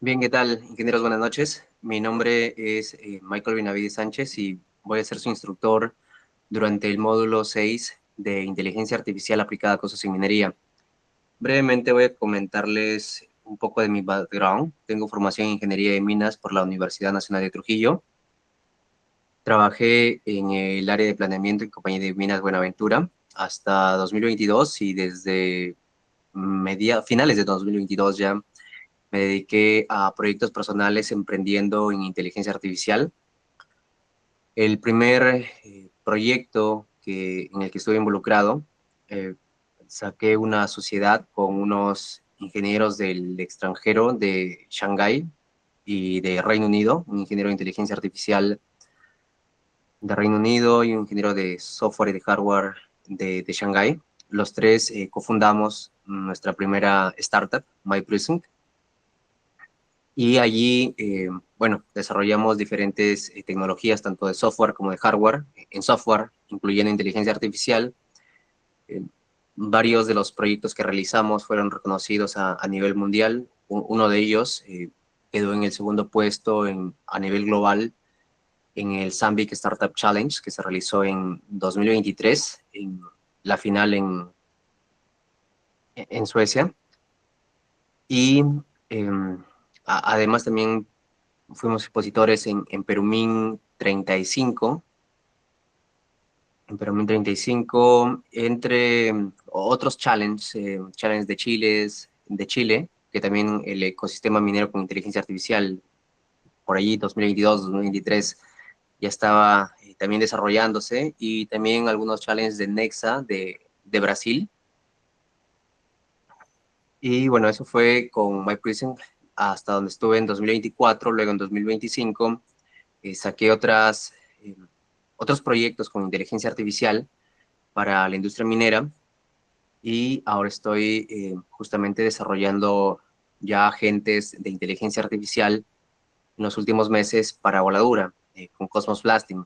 Bien, ¿qué tal, ingenieros? Buenas noches. Mi nombre es Michael Benavides Sánchez y voy a ser su instructor durante el módulo 6 de Inteligencia Artificial aplicada a costos y minería. Brevemente voy a comentarles un poco de mi background. Tengo formación en Ingeniería de Minas por la Universidad Nacional de Trujillo. Trabajé en el área de planeamiento en Compañía de Minas Buenaventura hasta 2022 y desde finales de 2022 ya me dediqué a proyectos personales emprendiendo en inteligencia artificial. El primer proyecto en el que estuve involucrado, eh, saqué una sociedad con unos ingenieros del extranjero de Shanghái y de Reino Unido, un ingeniero de inteligencia artificial de Reino Unido y un ingeniero de software y de hardware de Shanghái. Los tres cofundamos nuestra primera startup, MyPrism. Y allí, bueno, desarrollamos diferentes tecnologías, tanto de software como de hardware. En software, incluyendo inteligencia artificial, eh, varios de los proyectos que realizamos fueron reconocidos a nivel mundial. Uno de ellos quedó en el segundo puesto a nivel global en el Sandvik Startup Challenge, que se realizó en 2023, en la final en Suecia. Y además también fuimos expositores en Perumín 35, entre otros challenges de Chile, que también el ecosistema minero con inteligencia artificial, por allí 2022, 2023, ya estaba también desarrollándose, y también algunos challenges de Nexa de Brasil. Y bueno, eso fue con MyPrism hasta donde estuve en 2024. Luego en 2025 saqué otros proyectos con inteligencia artificial para la industria minera, y ahora estoy justamente desarrollando ya agentes de inteligencia artificial en los últimos meses para voladura, con Cosmos Blasting.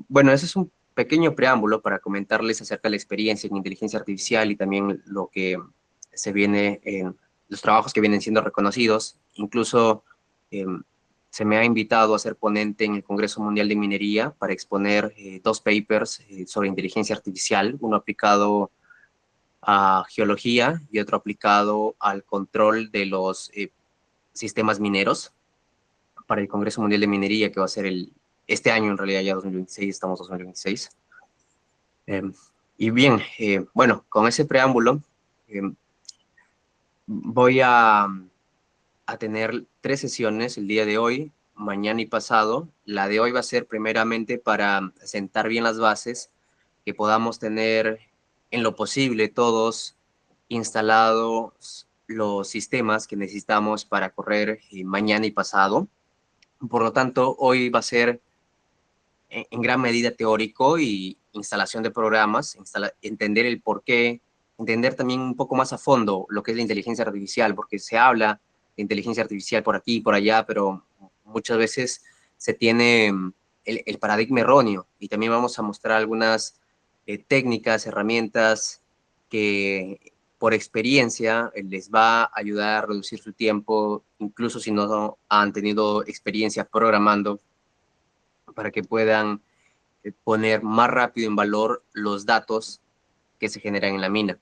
Bueno, ese es un pequeño preámbulo para comentarles acerca de la experiencia en inteligencia artificial y también lo que se viene en los trabajos que vienen siendo reconocidos. Incluso eh, se me ha invitado a ser ponente en el Congreso Mundial de Minería para exponer dos papers sobre inteligencia artificial, uno aplicado a geología y otro aplicado al control de los sistemas mineros, para el Congreso Mundial de Minería, que va a ser este año, en realidad ya 2026, estamos 2026. Eh, y bien, bueno, con ese preámbulo, eh, voy a tener tres sesiones el día de hoy, mañana y pasado. La de hoy va a ser primeramente para sentar bien las bases, que podamos tener en lo posible todos instalados los sistemas que necesitamos para correr mañana y pasado. Por lo tanto, hoy va a ser en gran medida teórico y instalación de programas, entender el por qué, entender también un poco más a fondo lo que es la inteligencia artificial, porque se habla de inteligencia artificial por aquí y por allá, pero muchas veces se tiene el paradigma erróneo, y también vamos a mostrar algunas técnicas, herramientas que por experiencia les va a ayudar a reducir su tiempo, incluso si no han tenido experiencia programando, para que puedan poner más rápido en valor los datos que se generan en la mina.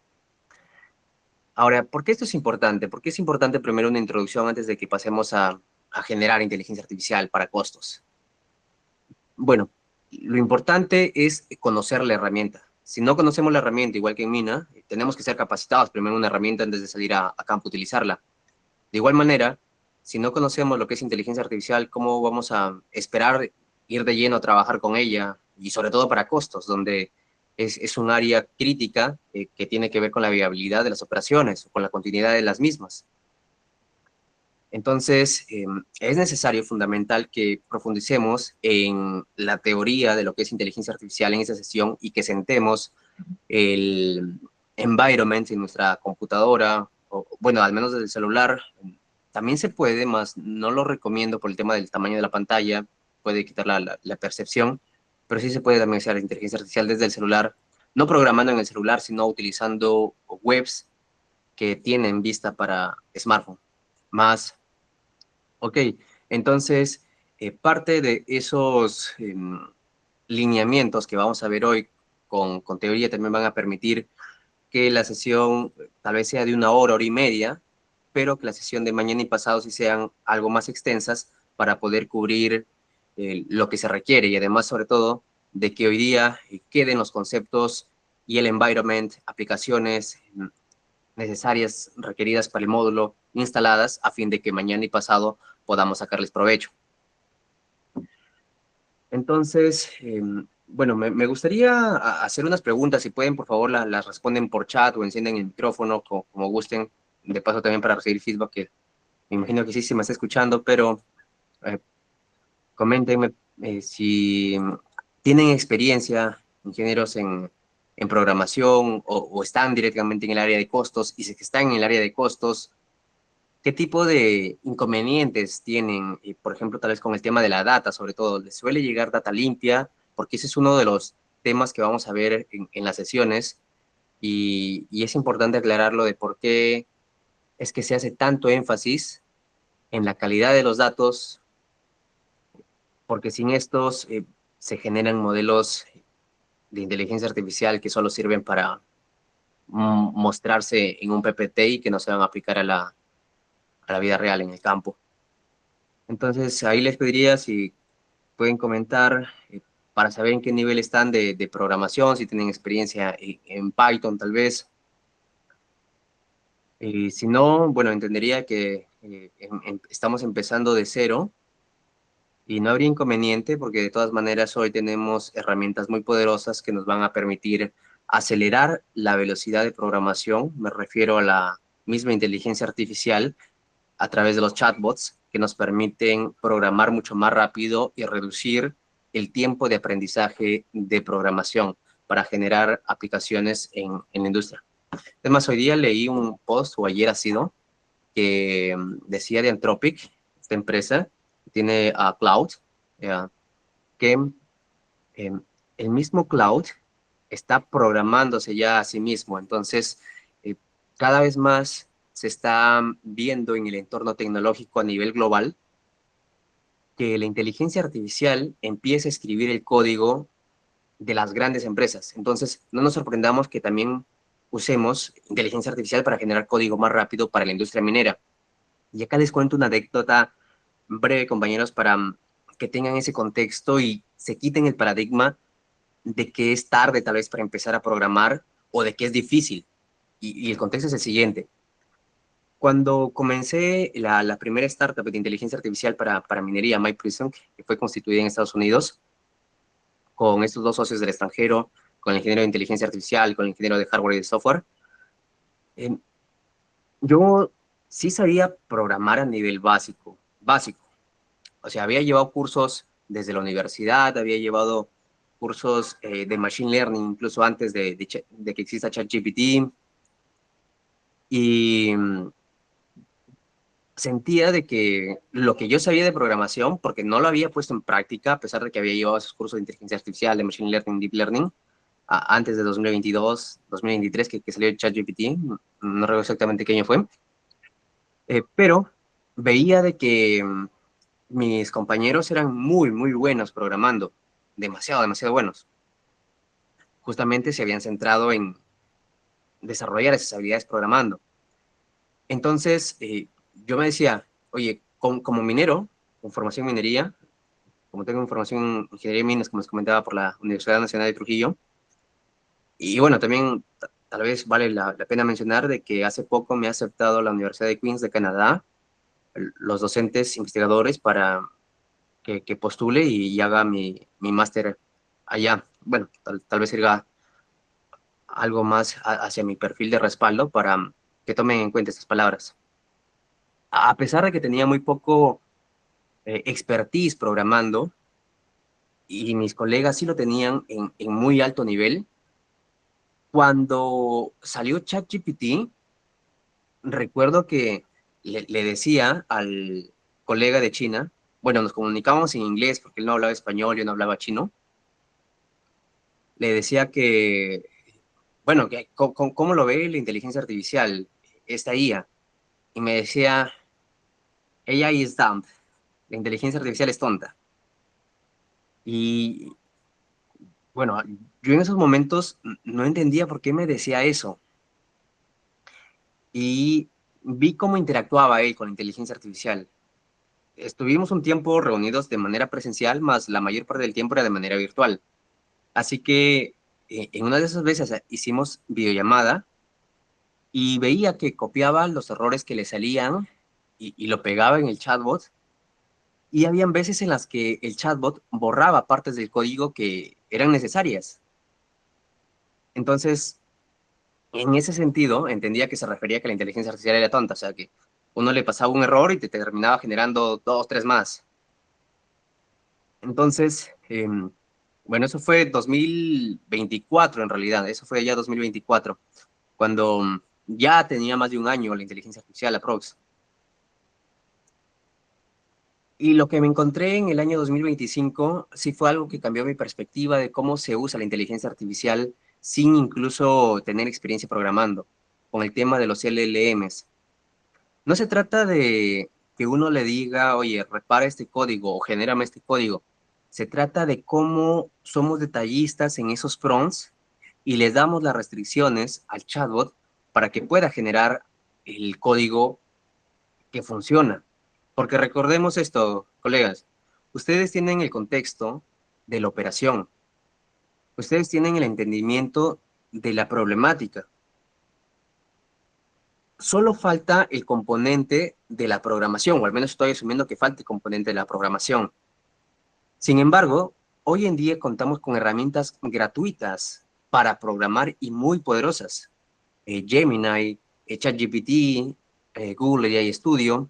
Ahora, ¿por qué esto es importante? ¿Por qué es importante primero una introducción antes de que pasemos a generar inteligencia artificial para costos? Bueno, lo importante es conocer la herramienta. Si no conocemos la herramienta, igual que en mina, tenemos que ser capacitados primero en una herramienta antes de salir a campo a utilizarla. De igual manera, si no conocemos lo que es inteligencia artificial, ¿cómo vamos a esperar ir de lleno a trabajar con ella? Y sobre todo para costos, donde es un área crítica que tiene que ver con la viabilidad de las operaciones o con la continuidad de las mismas. Entonces, es necesario, fundamental, que profundicemos en la teoría de lo que es inteligencia artificial en esta sesión, y que sentemos el environment en nuestra computadora, o bueno, al menos desde el celular. También se puede, más no lo recomiendo por el tema del tamaño de la pantalla, puede quitar la percepción, pero sí se puede también hacer inteligencia artificial desde el celular, no programando en el celular, sino utilizando webs que tienen vista para smartphone. más. Ok, entonces, parte de esos lineamientos que vamos a ver hoy con teoría también van a permitir que la sesión tal vez sea de 1 hora, hora y media, pero que la sesión de mañana y pasado sí sean algo más extensas para poder cubrir lo que se requiere y además, sobre todo, de que hoy día queden los conceptos y el environment, aplicaciones necesarias, requeridas para el módulo, instaladas a fin de que mañana y pasado podamos sacarles provecho. Entonces, bueno, me gustaría hacer unas preguntas. Si pueden, por favor, las responden por chat o encienden el micrófono como gusten. De paso, también para recibir feedback, que me imagino que sí se me está escuchando, pero eh, coméntenme si tienen experiencia, ingenieros en programación o están directamente en el área de costos. Y si es que están en el área de costos, ¿qué tipo de inconvenientes tienen, por ejemplo, tal vez con el tema de la data, sobre todo? ¿Les suele llegar data limpia? Porque ese es uno de los temas que vamos a ver en las sesiones y es importante aclararlo de por qué es que se hace tanto énfasis en la calidad de los datos, porque sin estos se generan modelos de inteligencia artificial que solo sirven para mostrarse en un PPT y que no se van a aplicar a la vida real en el campo. Entonces, ahí les pediría si pueden comentar para saber en qué nivel están de programación, si tienen experiencia en Python tal vez. Si no, bueno, entendería que estamos empezando de cero y no habría inconveniente porque de todas maneras hoy tenemos herramientas muy poderosas que nos van a permitir acelerar la velocidad de programación. Me refiero a la misma inteligencia artificial a través de los chatbots que nos permiten programar mucho más rápido y reducir el tiempo de aprendizaje de programación para generar aplicaciones en la industria. Además, hoy día leí un post, o ayer ha sido, que decía de Anthropic, esta empresa, tiene a Cloud, eh, que eh, el mismo Cloud está programándose ya a sí mismo. Entonces, eh, cada vez más se está viendo en el entorno tecnológico a nivel global que la inteligencia artificial empieza a escribir el código de las grandes empresas. Entonces, no nos sorprendamos que también usemos inteligencia artificial para generar código más rápido para la industria minera. Y acá les cuento una anécdota breve, compañeros, para que tengan ese contexto y se quiten el paradigma de que es tarde tal vez para empezar a programar o de que es difícil. Y el contexto es el siguiente. Cuando comencé la primera startup de inteligencia artificial para minería, MyPrism, que fue constituida en Estados Unidos, con estos dos socios del extranjero, con el ingeniero de inteligencia artificial, con el ingeniero de hardware y de software, eh, yo sí sabía programar a nivel básico, básico. O sea, había llevado cursos desde la universidad, había llevado cursos de Machine Learning, incluso antes de que exista ChatGPT, y sentía de que lo que yo sabía de programación, porque no lo había puesto en práctica, a pesar de que había llevado esos cursos de inteligencia artificial, de Machine Learning, Deep Learning, antes de 2022, 2023, que salió ChatGPT, no recuerdo exactamente qué año fue, pero veía de que mis compañeros eran muy, muy buenos programando, demasiado, demasiado buenos. Justamente se habían centrado en desarrollar esas habilidades programando. Entonces, yo me decía, oye, como minero, con formación en minería, como tengo formación en ingeniería de minas, como les comentaba, por la Universidad Nacional de Trujillo, y bueno, también tal vez vale la pena mencionar de que hace poco me ha aceptado la Universidad de Queens de Canadá, los docentes investigadores para que postule y haga mi máster allá. Bueno, tal vez sirva algo más hacia mi perfil de respaldo para que tomen en cuenta estas palabras. A pesar de que tenía muy poco expertise programando y mis colegas sí lo tenían en muy alto nivel, cuando salió ChatGPT, recuerdo que le decía al colega de China, bueno, nos comunicábamos en inglés porque él no hablaba español, yo no hablaba chino, le decía que, bueno, ¿cómo lo ve la inteligencia artificial, esta IA? Y me decía, AI is dumb. La inteligencia artificial es tonta. Y bueno, yo en esos momentos no entendía por qué me decía eso. Y vi cómo interactuaba él con la inteligencia artificial. Estuvimos un tiempo reunidos de manera presencial, más la mayor parte del tiempo era de manera virtual. Así que en una de esas veces hicimos videollamada y veía que copiaba los errores que le salían y lo pegaba en el chatbot. Y habían veces en las que el chatbot borraba partes del código que eran necesarias. Entonces, en ese sentido, entendía que se refería a que la inteligencia artificial era tonta, o sea, que uno le pasaba un error y te terminaba generando dos, tres más. Entonces, bueno, eso fue 2024 en realidad, eso fue ya 2024, cuando ya tenía más de un año la inteligencia artificial, aprox. Y lo que me encontré en el año 2025 sí fue algo que cambió mi perspectiva de cómo se usa la inteligencia artificial sin incluso tener experiencia programando, con el tema de los LLMs. No se trata de que uno le diga, oye, repara este código o genérame este código. Se trata de cómo somos detallistas en esos prompts y les damos las restricciones al chatbot para que pueda generar el código que funciona. Porque recordemos esto, colegas, ustedes tienen el contexto de la operación, ustedes tienen el entendimiento de la problemática. Solo falta el componente de la programación, o al menos estoy asumiendo que falta el componente de la programación. Sin embargo, hoy en día contamos con herramientas gratuitas para programar y muy poderosas. Gemini, ChatGPT, Google AI Studio.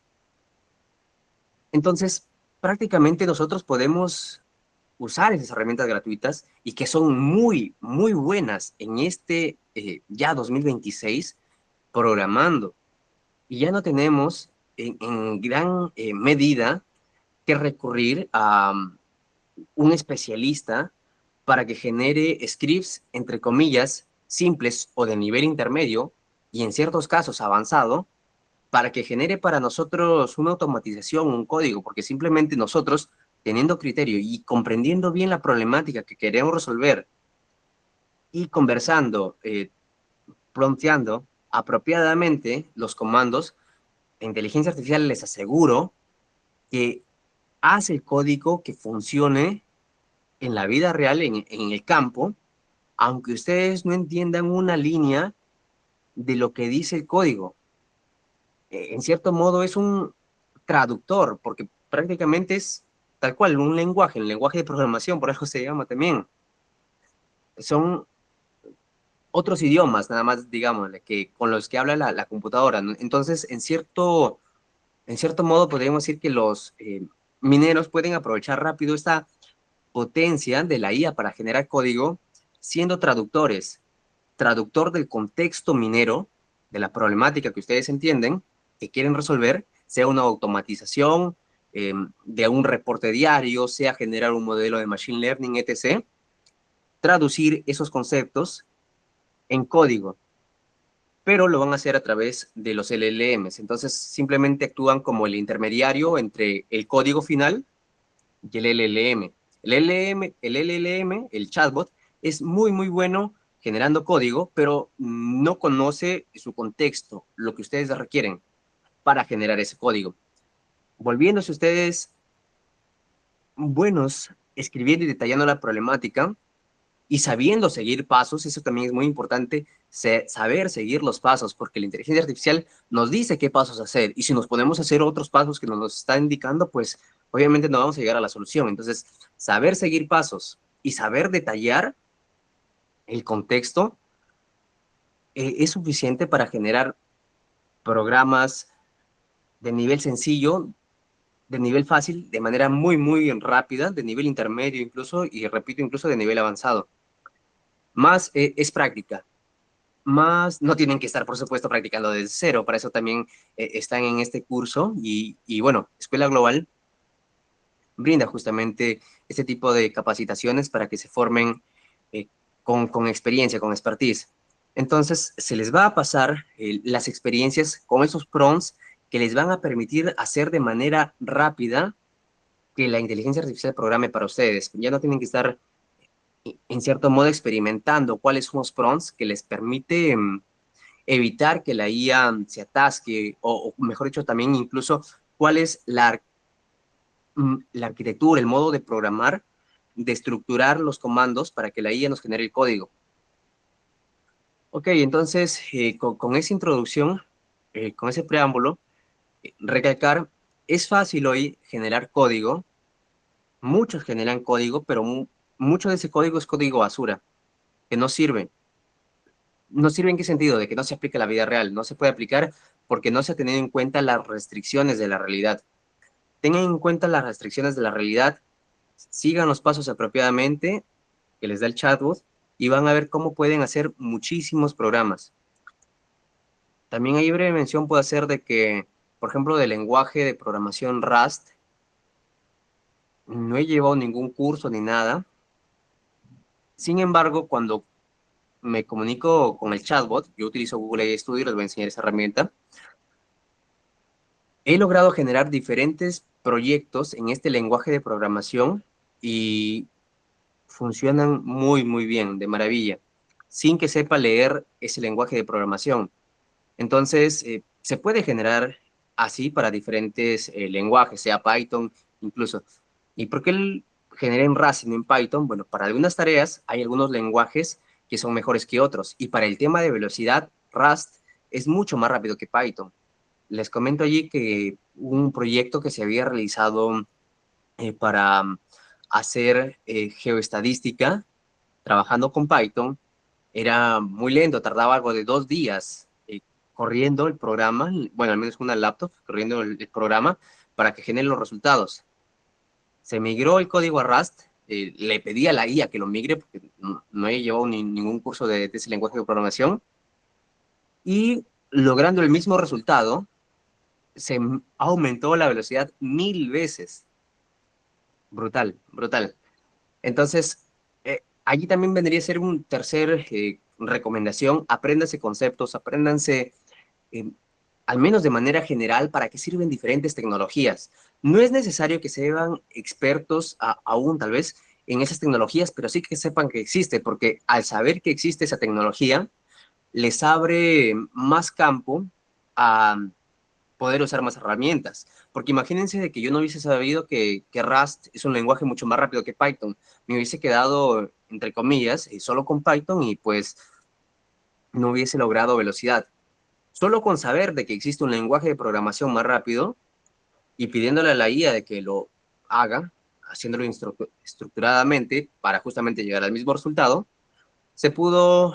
Entonces, prácticamente nosotros podemos usar esas herramientas gratuitas y que son muy, muy buenas en este ya 2026 programando. Y ya no tenemos en gran medida que recurrir a un especialista para que genere scripts, entre comillas, simples o de nivel intermedio y en ciertos casos avanzado, para que genere para nosotros una automatización, un código, porque simplemente nosotros, teniendo criterio y comprendiendo bien la problemática que queremos resolver y conversando, prompteando apropiadamente los comandos, la inteligencia artificial les aseguro que hace el código que funcione en la vida real, en el campo, aunque ustedes no entiendan una línea de lo que dice el código. En cierto modo es un traductor, porque prácticamente es tal cual un lenguaje, el lenguaje de programación, por eso se llama también. Son otros idiomas, nada más, digamos, que, con los que habla la computadora, ¿no? Entonces, en cierto modo, podríamos decir que los mineros pueden aprovechar rápido esta potencia de la IA para generar código siendo traductores, traductor del contexto minero, de la problemática que ustedes entienden, que quieren resolver, sea una automatización de un reporte diario, sea generar un modelo de machine learning, etc., traducir esos conceptos en código, pero lo van a hacer a través de los LLMs. Entonces, simplemente actúan como el intermediario entre el código final y el LLM. El chatbot, es muy, muy bueno generando código, pero no conoce su contexto, lo que ustedes requieren para generar ese código. Volviéndose ustedes buenos escribiendo y detallando la problemática y sabiendo seguir pasos, eso también es muy importante, saber seguir los pasos, porque la inteligencia artificial nos dice qué pasos hacer, y si nos ponemos a hacer otros pasos que nos está indicando, pues obviamente no vamos a llegar a la solución. Entonces, saber seguir pasos y saber detallar el contexto es suficiente para generar programas de nivel sencillo, de nivel fácil, de manera muy, muy rápida, de nivel intermedio incluso, y repito, incluso de nivel avanzado. Más es práctica, más no tienen que estar, por supuesto, practicando desde cero, para eso también están en este curso y bueno, Escuela Global brinda justamente este tipo de capacitaciones para que se formen eh, con experiencia, con expertise. Entonces, se les va a pasar las experiencias con esos prompts que les van a permitir hacer de manera rápida que la inteligencia artificial programe para ustedes. Ya no tienen que estar, en cierto modo, experimentando cuáles son los prompts que les permite evitar que la IA se atasque, o mejor dicho, también incluso cuál es la arquitectura, el modo de programar, de estructurar los comandos para que la IA nos genere el código. Ok, entonces, con esa introducción, con ese preámbulo, recalcar, es fácil hoy generar código, muchos generan código, pero mucho de ese código es código basura, que no sirve. ¿No sirve en qué sentido? De que no se aplica a la vida real, no se puede aplicar porque no se ha tenido en cuenta las restricciones de la realidad. Tengan en cuenta las restricciones de la realidad, sigan los pasos apropiadamente que les da el chatbot y van a ver cómo pueden hacer muchísimos programas. También hay breve mención puedo hacer de que, por ejemplo, del lenguaje de programación Rust, no he llevado ningún curso ni nada. Sin embargo, cuando me comunico con el chatbot, yo utilizo Google AI Studio, les voy a enseñar esa herramienta, he logrado generar diferentes proyectos en este lenguaje de programación y funcionan muy, muy bien, de maravilla, sin que sepa leer ese lenguaje de programación. Entonces, se puede generar así para diferentes lenguajes, sea Python incluso. ¿Y por qué generé en Rust y no en Python? Bueno, para algunas tareas hay algunos lenguajes que son mejores que otros. Y para el tema de velocidad, Rust es mucho más rápido que Python. Les comento allí que un proyecto que se había realizado para hacer geoestadística, trabajando con Python, era muy lento, tardaba algo de 2 días corriendo el programa, bueno, al menos con una laptop, corriendo el programa para que genere los resultados. Se migró el código a Rust, le pedí a la IA que lo migre, porque no he llevado ningún curso de ese lenguaje de programación, y logrando el mismo resultado, se aumentó la velocidad 1000 veces. Brutal, brutal. Entonces, allí también vendría a ser un tercer recomendación, apréndanse conceptos, apréndanse eh, al menos de manera general para qué sirven diferentes tecnologías. No es necesario que sean expertos aún tal vez en esas tecnologías, pero sí que sepan que existe, porque al saber que existe esa tecnología, les abre más campo a poder usar más herramientas. Porque imagínense de que yo no hubiese sabido que Rust es un lenguaje mucho más rápido que Python. Me hubiese quedado, entre comillas, solo con Python y pues no hubiese logrado velocidad. Solo con saber de que existe un lenguaje de programación más rápido y pidiéndole a la IA de que lo haga, haciéndolo estructuradamente para justamente llegar al mismo resultado, se pudo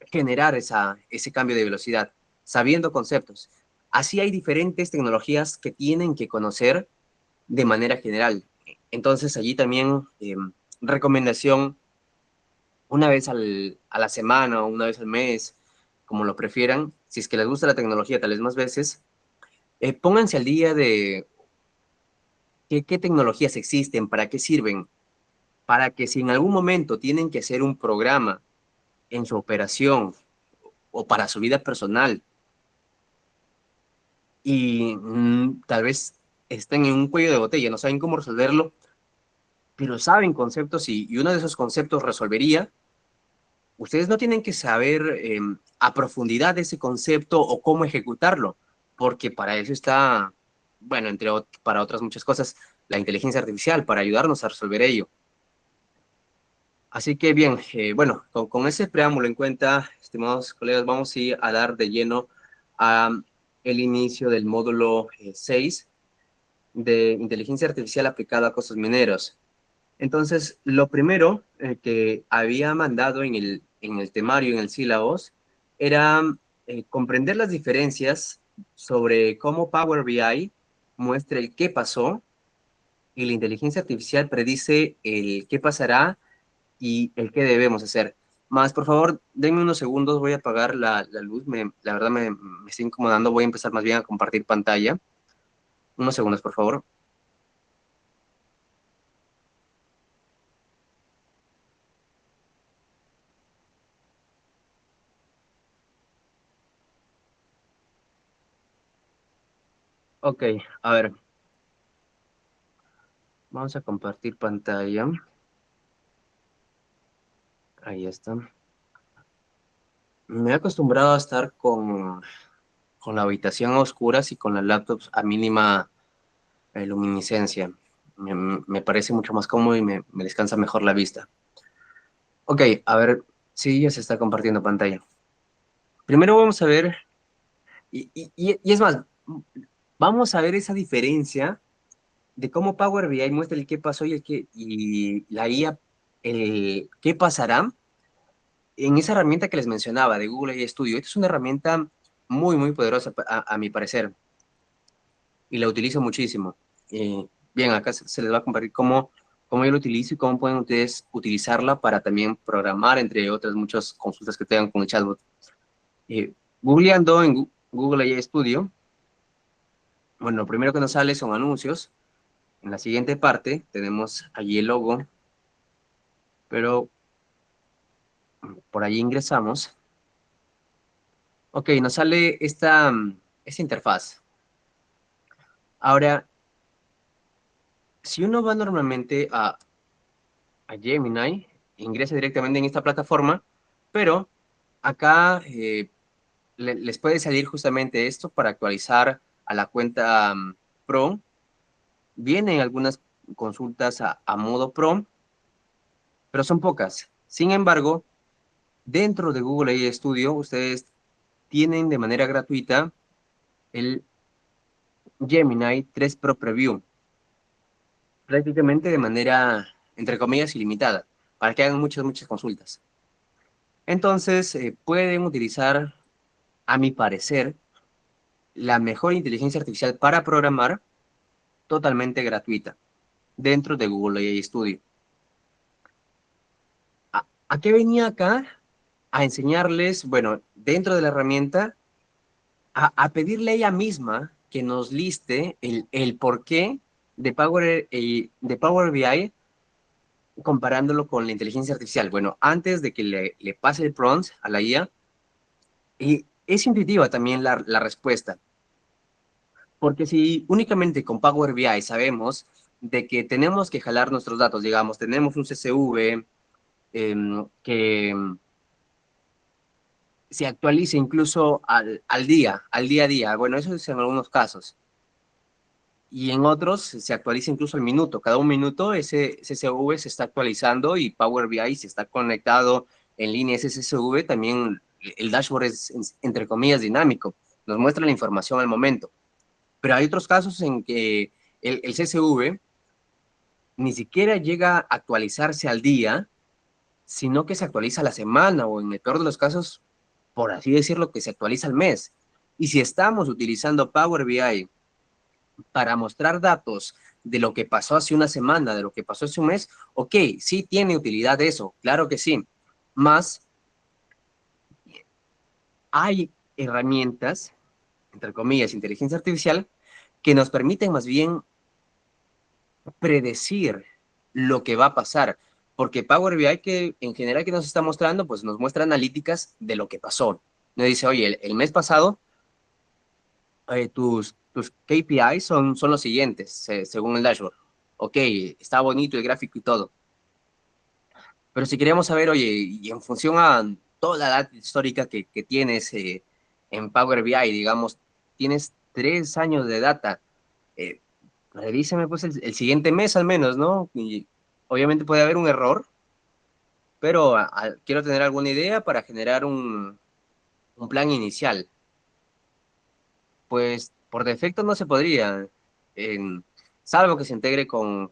generar ese cambio de velocidad, sabiendo conceptos. Así hay diferentes tecnologías que tienen que conocer de manera general. Entonces, allí también, recomendación, una vez a la semana o una vez al mes, como lo prefieran, si es que les gusta la tecnología tal vez más veces, pónganse al día de qué tecnologías existen, para qué sirven, para que si en algún momento tienen que hacer un programa en su operación o para su vida personal, y tal vez estén en un cuello de botella, no saben cómo resolverlo, pero saben conceptos y uno de esos conceptos resolvería, ustedes no tienen que saber a profundidad ese concepto o cómo ejecutarlo, porque para eso está, bueno, para otras muchas cosas, la inteligencia artificial, para ayudarnos a resolver ello. Así que bien, bueno, con ese preámbulo en cuenta, estimados colegas, vamos a ir a dar de lleno a el inicio del módulo 6 de inteligencia artificial aplicada a costos mineros. Entonces, lo primero que había mandado en el temario, en el sílabos, era comprender las diferencias sobre cómo Power BI muestra el qué pasó y la inteligencia artificial predice el qué pasará y el qué debemos hacer. Más, por favor, denme unos segundos, voy a apagar la luz, la verdad me está incomodando, voy a empezar más bien a compartir pantalla. Unos segundos, por favor. Ok, a ver, vamos a compartir pantalla. Ahí está. Me he acostumbrado a estar con la habitación a oscuras y con las laptops a mínima luminiscencia. Me parece mucho más cómodo y me descansa mejor la vista. Ok, a ver, sí, ya se está compartiendo pantalla. Primero vamos a ver, y es más, vamos a ver esa diferencia de cómo Power BI muestra el qué pasó y la IA, el qué pasará en esa herramienta que les mencionaba de Google AI Studio. Esta es una herramienta muy poderosa a mi parecer y la utilizo muchísimo. Bien, acá se les va a compartir cómo yo lo utilizo y cómo pueden ustedes utilizarla para también programar, entre otras muchas consultas que tengan con el chatbot. Googleando en Google AI Studio, bueno, lo primero que nos sale son anuncios. En la siguiente parte tenemos allí el logo, pero por allí ingresamos. Ok, nos sale esta interfaz. Ahora, si uno va normalmente a Gemini, ingresa directamente en esta plataforma, pero acá les puede salir justamente esto para actualizar a la cuenta Pro. Vienen algunas consultas a modo Pro, pero son pocas. Sin embargo, dentro de Google AI Studio, ustedes tienen de manera gratuita el Gemini 3 Pro Preview, prácticamente de manera, entre comillas, ilimitada, para que hagan muchas consultas. Entonces, pueden utilizar, a mi parecer, la mejor inteligencia artificial para programar totalmente gratuita dentro de Google AI Studio. ¿A qué venía acá? A enseñarles, bueno, dentro de la herramienta, a pedirle a ella misma que nos liste el porqué de Power BI comparándolo con la inteligencia artificial. Bueno, antes de que le pase el prompt a la IA, y es intuitiva también la respuesta, porque si únicamente con Power BI sabemos de que tenemos que jalar nuestros datos, digamos, tenemos un CSV que se actualice incluso al día a día. Bueno, eso es en algunos casos. Y en otros se actualiza incluso al minuto. Cada un minuto ese CSV se está actualizando y Power BI si está conectado en línea ese CSV, también el dashboard es, entre comillas, dinámico. Nos muestra la información al momento. Pero hay otros casos en que el CSV ni siquiera llega a actualizarse al día, sino que se actualiza a la semana o en el peor de los casos, por así decirlo, que se actualiza al mes. Y si estamos utilizando Power BI para mostrar datos de lo que pasó hace una semana, de lo que pasó hace un mes, ok, sí tiene utilidad eso, claro que sí. Más hay herramientas, entre comillas, inteligencia artificial, que nos permiten más bien predecir lo que va a pasar, porque Power BI que en general que nos está mostrando, pues nos muestra analíticas de lo que pasó. Nos dice, oye, el mes pasado tus KPIs son los siguientes, según el dashboard. Ok, está bonito el gráfico y todo. Pero si queremos saber, oye, y en función a toda la data histórica que tienes en Power BI, digamos, tienes 3 años de data, eh, revíseme pues el siguiente mes al menos, ¿no? Y obviamente puede haber un error, pero quiero tener alguna idea para generar un plan inicial. Pues por defecto no se podría, salvo que se integre con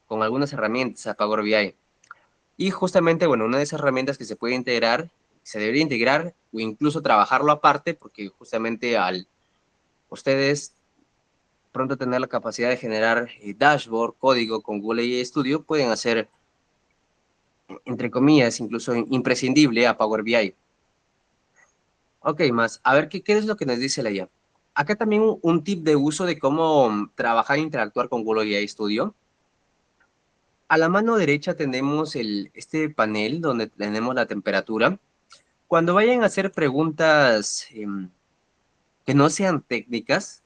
algunas herramientas a Power BI. Y justamente, bueno, una de esas herramientas que se puede integrar, se debería integrar o incluso trabajarlo aparte, porque justamente al ustedes pronto tener la capacidad de generar dashboard, código con Google AI Studio, pueden hacer, entre comillas, incluso imprescindible a Power BI. Ok, más, a ver, ¿qué es lo que nos dice la IA? Acá también un tip de uso de cómo trabajar e interactuar con Google AI Studio. A la mano derecha tenemos este panel donde tenemos la temperatura. Cuando vayan a hacer preguntas que no sean técnicas,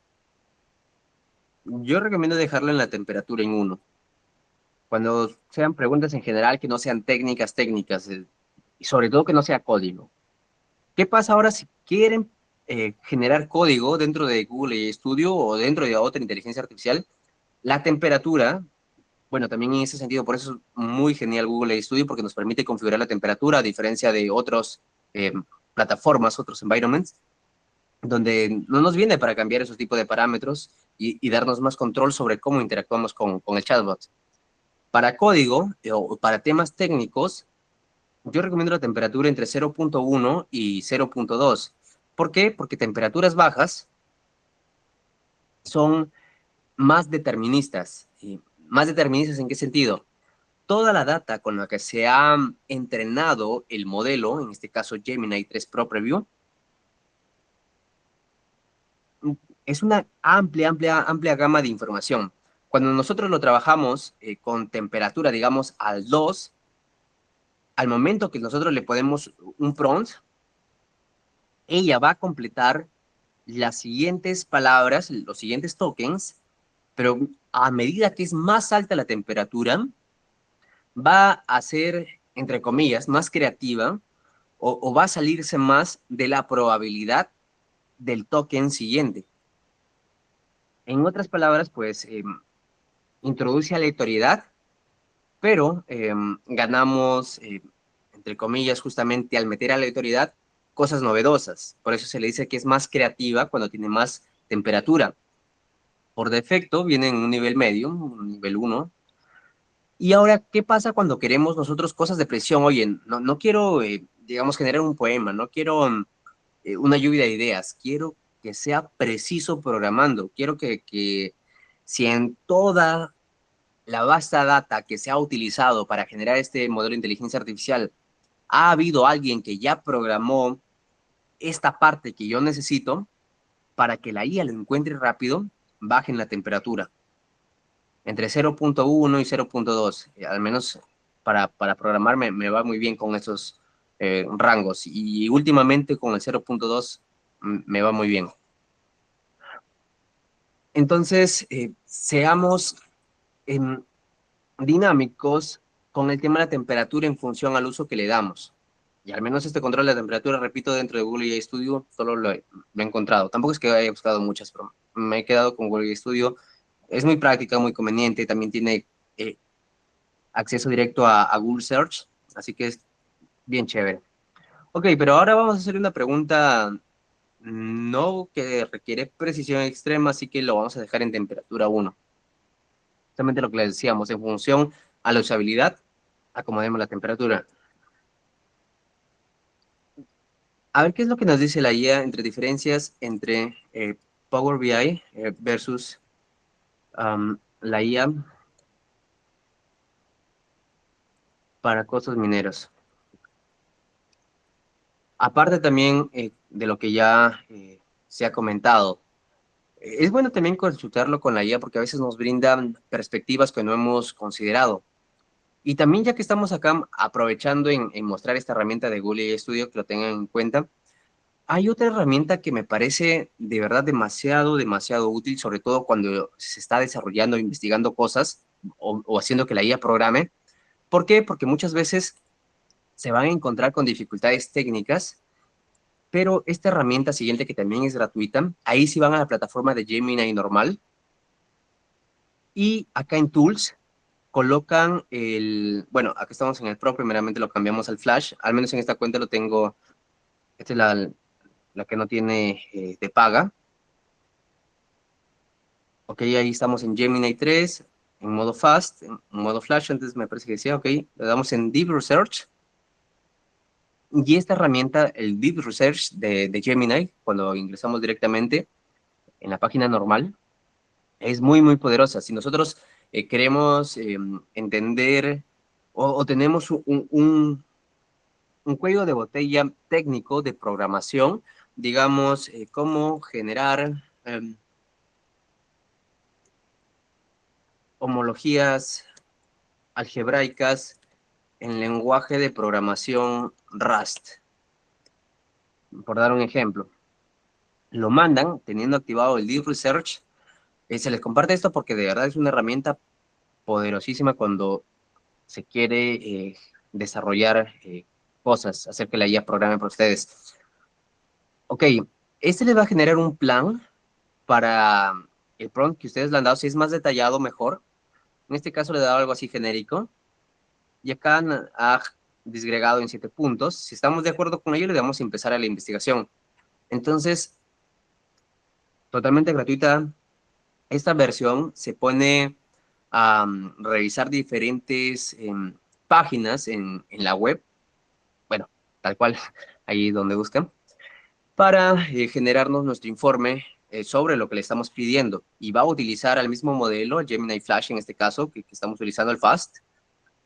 Yo recomiendo dejarlo en la temperatura en 1. Cuando sean preguntas en general que no sean técnicas, y sobre todo que no sea código. ¿Qué pasa ahora si quieren generar código dentro de Google Studio o dentro de otra inteligencia artificial? La temperatura, bueno, también en ese sentido, por eso es muy genial Google Studio, porque nos permite configurar la temperatura, a diferencia de otras plataformas, otros environments, donde no nos viene para cambiar esos tipos de parámetros y darnos más control sobre cómo interactuamos con el chatbot. Para código o para temas técnicos, yo recomiendo la temperatura entre 0.1 y 0.2. ¿Por qué? Porque temperaturas bajas son más deterministas. ¿Y más deterministas en qué sentido? Toda la data con la que se ha entrenado el modelo, en este caso Gemini 3 Pro Preview, es una amplia gama de información. Cuando nosotros lo trabajamos con temperatura, digamos, al 2, al momento que nosotros le ponemos un prompt, ella va a completar las siguientes palabras, los siguientes tokens, pero a medida que es más alta la temperatura, va a ser, entre comillas, más creativa o va a salirse más de la probabilidad del token siguiente. En otras palabras, pues introduce aleatoriedad, pero ganamos, entre comillas, justamente al meter aleatoriedad, cosas novedosas. Por eso se le dice que es más creativa cuando tiene más temperatura. Por defecto viene en un nivel medio, un nivel 1. Y ahora, ¿qué pasa cuando queremos nosotros cosas de presión? Oye, no quiero, digamos, generar un poema, no quiero una lluvia de ideas, quiero que sea preciso programando, quiero que si en toda la vasta data que se ha utilizado para generar este modelo de inteligencia artificial, ha habido alguien que ya programó esta parte que yo necesito para que la IA lo encuentre rápido, bajen la temperatura entre 0.1 y 0.2. Al menos para programar me va muy bien con esos rangos. Y últimamente con el 0.2 me va muy bien. Entonces, seamos dinámicos con el tema de la temperatura en función al uso que le damos. Y al menos este control de temperatura, repito, dentro de Google AI Studio, solo lo he encontrado. Tampoco es que haya buscado muchas, pero me he quedado con Google AI Studio. Es muy práctica, muy conveniente, también tiene eh, acceso directo a Google Search, así que es bien chévere. Ok, pero ahora vamos a hacer una pregunta no que requiere precisión extrema, así que lo vamos a dejar en temperatura 1. Justamente lo que les decíamos, en función a la usabilidad, acomodemos la temperatura. A ver qué es lo que nos dice la IA entre diferencias entre Power BI versus la IA para costos mineros. Aparte también de lo que ya se ha comentado, es bueno también consultarlo con la IA porque a veces nos brindan perspectivas que no hemos considerado. Y también ya que estamos acá aprovechando en mostrar esta herramienta de Google Studio, que lo tengan en cuenta, hay otra herramienta que me parece de verdad demasiado útil, sobre todo cuando se está desarrollando o investigando cosas o haciendo que la IA programe. ¿Por qué? Porque muchas veces se van a encontrar con dificultades técnicas, pero esta herramienta siguiente que también es gratuita, ahí sí van a la plataforma de Gemini normal y acá en Tools colocan bueno, acá estamos en el Pro, primeramente lo cambiamos al Flash, al menos en esta cuenta lo tengo, esta es la que no tiene de paga. Ok, ahí estamos en Gemini 3, en modo fast, en modo flash, antes me parece que decía, ok, le damos en Deep Research, y esta herramienta, el Deep Research de Gemini, cuando ingresamos directamente en la página normal, es muy poderosa. Si nosotros queremos entender o tenemos un cuello de botella técnico de programación, digamos, cómo generar homologías algebraicas en lenguaje de programación Rust, por dar un ejemplo. Lo mandan teniendo activado el Deep Research Se les comparte esto porque de verdad es una herramienta poderosísima cuando se quiere desarrollar cosas, hacer que la IA programe por ustedes. Ok, este les va a generar un plan para el prompt que ustedes le han dado. Si es más detallado, mejor. En este caso le he dado algo así genérico. Y acá ha disgregado en 7 puntos. Si estamos de acuerdo con ello, le damos a empezar a la investigación. Entonces, totalmente gratuita. Esta versión se pone a revisar diferentes páginas en la web, bueno, tal cual, ahí donde buscan, para generarnos nuestro informe sobre lo que le estamos pidiendo. Y va a utilizar al mismo modelo, el Gemini Flash en este caso, que estamos utilizando el FAST,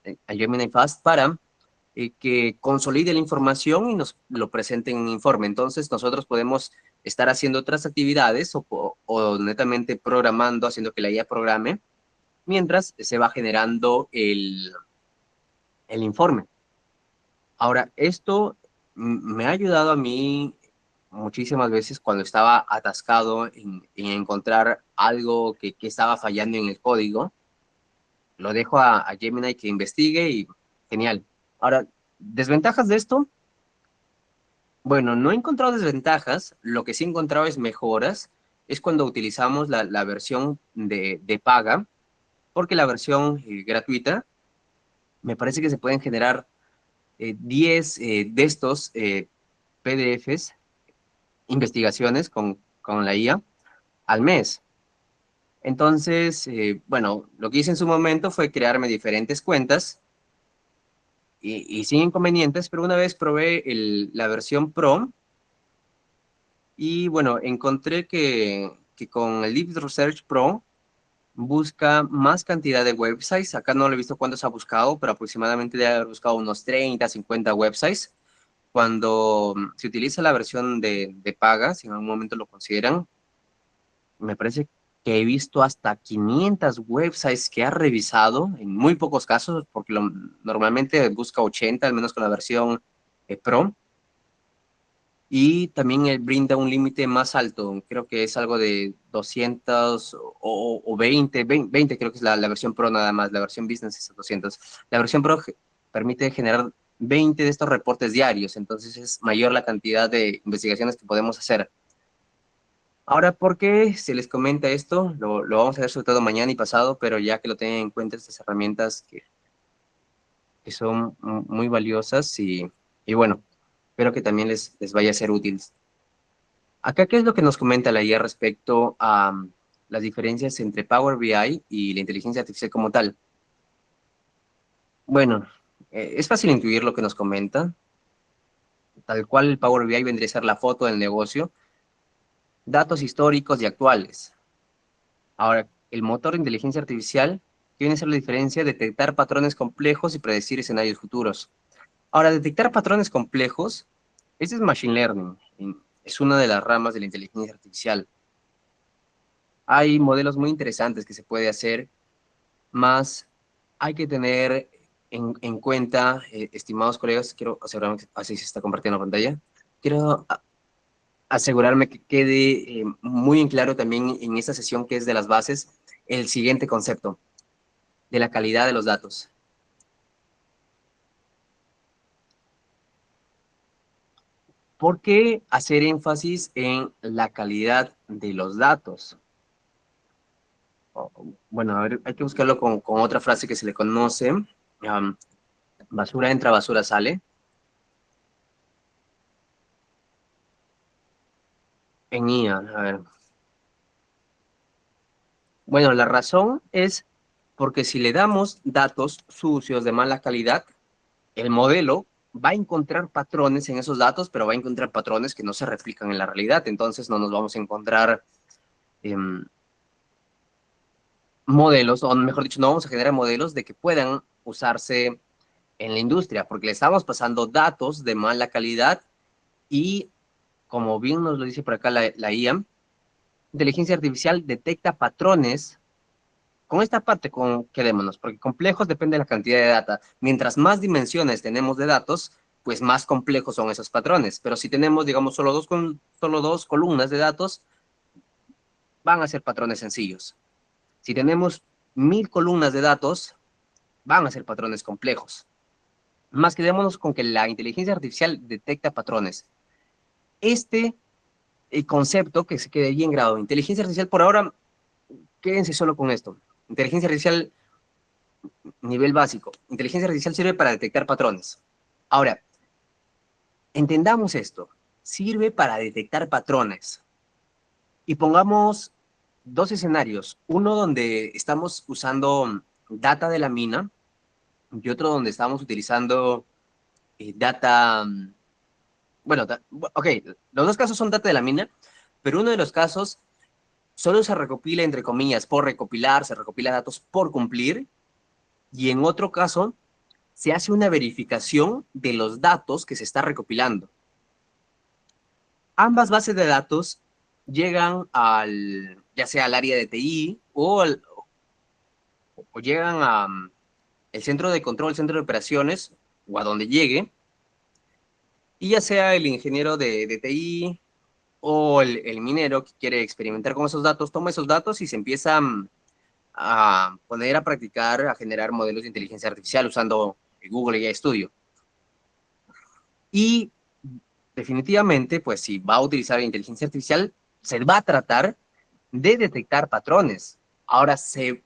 el Gemini Fast, para que consolide la información y nos lo presente en un informe. Entonces, nosotros podemos estar haciendo otras actividades o netamente programando, haciendo que la IA programe, mientras se va generando el informe. Ahora, esto me ha ayudado a mí muchísimas veces cuando estaba atascado en encontrar algo que estaba fallando en el código. Lo dejo a Gemini que investigue y genial. Ahora, desventajas de esto. Bueno, no he encontrado desventajas. Lo que sí he encontrado es mejoras. Es cuando utilizamos la versión de paga, porque la versión gratuita me parece que se pueden generar 10 de estos PDFs, investigaciones con la IA al mes. Entonces, bueno, lo que hice en su momento fue crearme diferentes cuentas y sin inconvenientes, pero una vez probé la versión Pro y bueno, encontré que con el Deep Research Pro busca más cantidad de websites. Acá no lo he visto cuántos ha buscado, pero aproximadamente debe haber buscado unos 30, 50 websites. Cuando se utiliza la versión de paga, si en algún momento lo consideran, me parece que he visto hasta 500 websites que ha revisado en muy pocos casos, porque normalmente busca 80, al menos con la versión Pro. Y también brinda un límite más alto, creo que es algo de 200 o 20 creo que es la versión Pro nada más, la versión Business es 200. La versión Pro permite generar 20 de estos reportes diarios, entonces es mayor la cantidad de investigaciones que podemos hacer. Ahora, ¿por qué se les comenta esto? Lo vamos a ver sobre todo mañana y pasado, pero ya que lo tengan en cuenta estas herramientas que son muy valiosas y bueno, espero que también les vaya a ser útiles. Acá, ¿qué es lo que nos comenta la IA respecto a las diferencias entre Power BI y la inteligencia artificial como tal? Bueno, es fácil intuir lo que nos comenta. Tal cual el Power BI vendría a ser la foto del negocio, datos históricos y actuales. Ahora, el motor de inteligencia artificial, ¿qué viene a ser la diferencia? Detectar patrones complejos y predecir escenarios futuros. Ahora, detectar patrones complejos, ese es Machine Learning, es una de las ramas de la inteligencia artificial. Hay modelos muy interesantes que se puede hacer, más hay que tener en cuenta, estimados colegas, quiero asegurarme que así se está compartiendo la pantalla, quiero asegurarme que quede muy en claro también en esta sesión que es de las bases, el siguiente concepto, de la calidad de los datos. ¿Por qué hacer énfasis en la calidad de los datos? Bueno, a ver, hay que buscarlo con otra frase que se le conoce. Basura entra, basura sale. En IA, a ver. Bueno, la razón es porque si le damos datos sucios de mala calidad, el modelo va a encontrar patrones en esos datos, pero va a encontrar patrones que no se replican en la realidad. Entonces no nos vamos a encontrar eh, modelos, o mejor dicho, no vamos a generar modelos de que puedan usarse en la industria, porque le estamos pasando datos de mala calidad y, como bien nos lo dice por acá la IA, inteligencia artificial detecta patrones. Con esta parte, quedémonos, porque complejos depende de la cantidad de data. Mientras más dimensiones tenemos de datos, pues más complejos son esos patrones. Pero si tenemos, digamos, solo dos columnas de datos, van a ser patrones sencillos. Si tenemos 1000 columnas de datos, van a ser patrones complejos. Más quedémonos con que la inteligencia artificial detecta patrones. Este concepto que se quede bien grabado. Inteligencia artificial, por ahora, quédense solo con esto. Inteligencia artificial, nivel básico. Inteligencia artificial sirve para detectar patrones. Ahora, entendamos esto. Sirve para detectar patrones. Y pongamos dos escenarios. Uno donde estamos usando data de la mina y otro donde estamos utilizando data... Bueno, ok, los dos casos son data de la mina, pero uno de los casos solo se recopila, entre comillas, por recopilar, se recopila datos por cumplir, y en otro caso se hace una verificación de los datos que se está recopilando. Ambas bases de datos llegan ya sea al área de TI o llegan a el centro de control, centro de operaciones, o a donde llegue, y ya sea el ingeniero de TI o el minero que quiere experimentar con esos datos, toma esos datos y se empieza a poner a practicar, a generar modelos de inteligencia artificial usando Google AI Studio. Y definitivamente, pues si va a utilizar inteligencia artificial, se va a tratar de detectar patrones. Ahora, se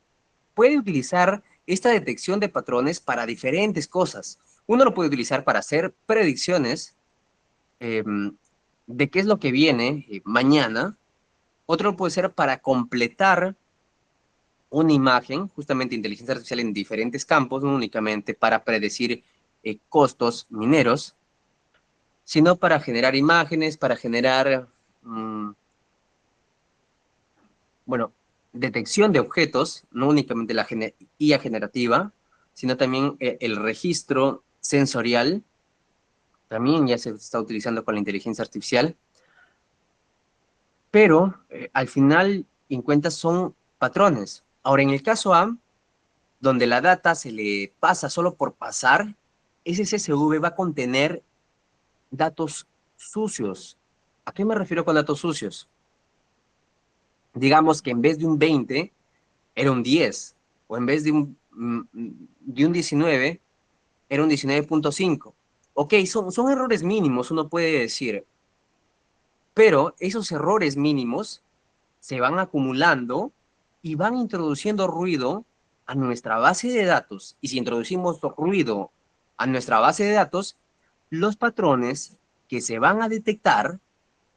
puede utilizar esta detección de patrones para diferentes cosas. Uno lo puede utilizar para hacer predicciones de qué es lo que viene mañana. Otro puede ser para completar una imagen, justamente inteligencia artificial en diferentes campos, no únicamente para predecir costos mineros, sino para generar imágenes, para generar, bueno, detección de objetos, no únicamente la IA generativa, sino también el registro sensorial, también ya se está utilizando con la inteligencia artificial, pero al final, en cuenta, son patrones. Ahora, en el caso A, donde la data se le pasa solo por pasar, ese CSV va a contener datos sucios. ¿A qué me refiero con datos sucios? Digamos que en vez de un 20, era un 10, o en vez de un 19, era un 19.5. Ok, son errores mínimos, uno puede decir, pero esos errores mínimos se van acumulando y van introduciendo ruido a nuestra base de datos. Y si introducimos ruido a nuestra base de datos, los patrones que se van a detectar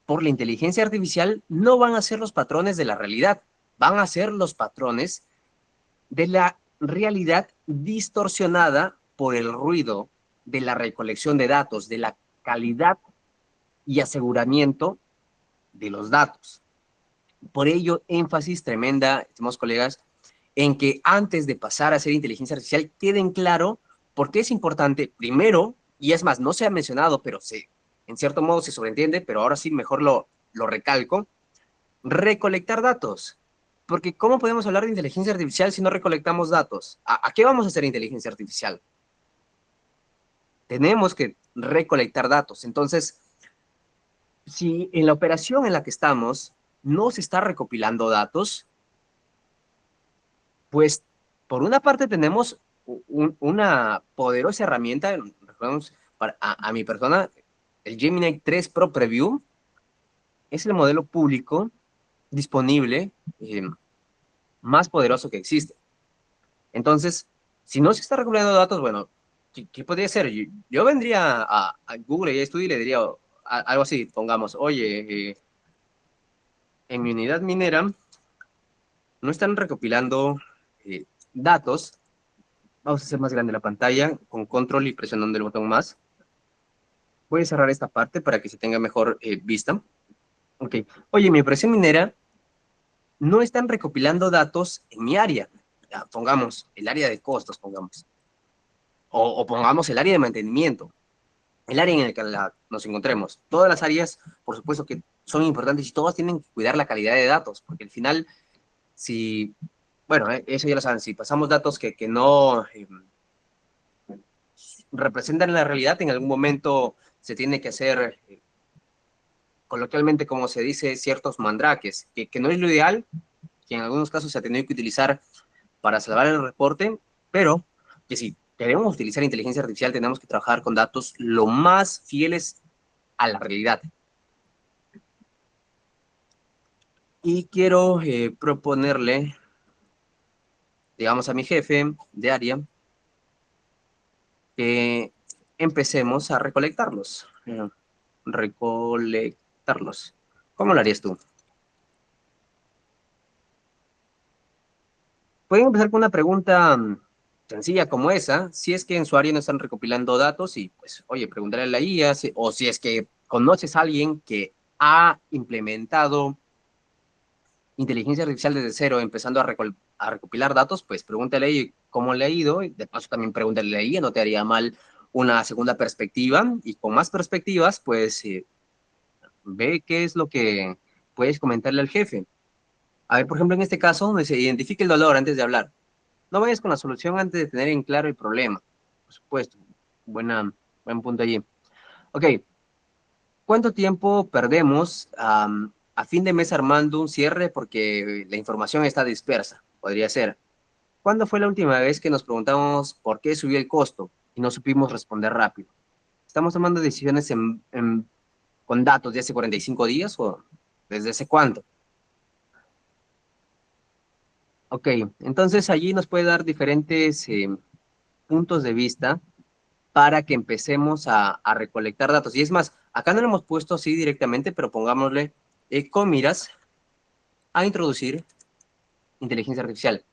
por la inteligencia artificial no van a ser los patrones de la realidad, van a ser los patrones de la realidad distorsionada por el ruido de la recolección de datos, de la calidad y aseguramiento de los datos. Por ello, énfasis tremenda, estimados colegas, en que antes de pasar a hacer inteligencia artificial queden claro por qué es importante, primero, y es más, no se ha mencionado, pero en cierto modo se sobreentiende, pero ahora sí mejor lo recalco, recolectar datos. Porque ¿cómo podemos hablar de inteligencia artificial si no recolectamos datos? ¿A qué vamos a hacer inteligencia artificial? Tenemos que recolectar datos. Entonces, si en la operación en la que estamos no se está recopilando datos, pues por una parte tenemos una poderosa herramienta, recordemos, a mi persona, el Gemini 3 Pro Preview es el modelo público disponible más poderoso que existe. Entonces, si no se está recopilando datos, bueno, ¿qué podría ser? Yo vendría a Google y Studio y le diría algo así, pongamos, oye, en mi unidad minera no están recopilando datos. Vamos a hacer más grande la pantalla con control y presionando el botón más. Voy a cerrar esta parte para que se tenga mejor vista. Ok. Oye, mi operación minera no están recopilando datos en mi área. Ya, pongamos el área de costos, pongamos. O pongamos el área de mantenimiento, el área en la que nos encontremos. Todas las áreas, por supuesto que son importantes y todas tienen que cuidar la calidad de datos, porque al final, si, bueno, eso ya lo saben, si pasamos datos que no representan la realidad, en algún momento se tiene que hacer coloquialmente como se dice, ciertos mandraques, que no es lo ideal, que en algunos casos se ha tenido que utilizar para salvar el reporte, pero que si queremos utilizar inteligencia artificial tenemos que trabajar con datos lo más fieles a la realidad. Y quiero proponerle, digamos, a mi jefe de área que empecemos a recolectarlos. Recolectarlos. ¿Cómo lo harías tú? Pueden empezar con una pregunta sencilla como esa, si es que en su área no están recopilando datos y pues, oye, preguntarle a la IA, o si es que conoces a alguien que ha implementado inteligencia artificial desde cero, empezando a recopilar datos, pues pregúntale a ella cómo le ha ido, y de paso también pregúntale a ella, no te haría mal una segunda perspectiva, y con más perspectivas, pues ve qué es lo que puedes comentarle al jefe. A ver, por ejemplo, en este caso, donde se identifique el dolor antes de hablar. No vayas con la solución antes de tener en claro el problema. Por supuesto. Buen punto allí. Ok. ¿Cuánto tiempo perdemos a fin de mes armando un cierre porque la información está dispersa? Podría ser. ¿Cuándo fue la última vez que nos preguntamos por qué subió el costo y no supimos responder rápido? ¿Estamos tomando decisiones con datos de hace 45 días o desde hace cuánto? Ok, entonces allí nos puede dar diferentes puntos de vista para que empecemos a recolectar datos. Y es más, acá no lo hemos puesto así directamente, pero pongámosle con miras a introducir inteligencia artificial.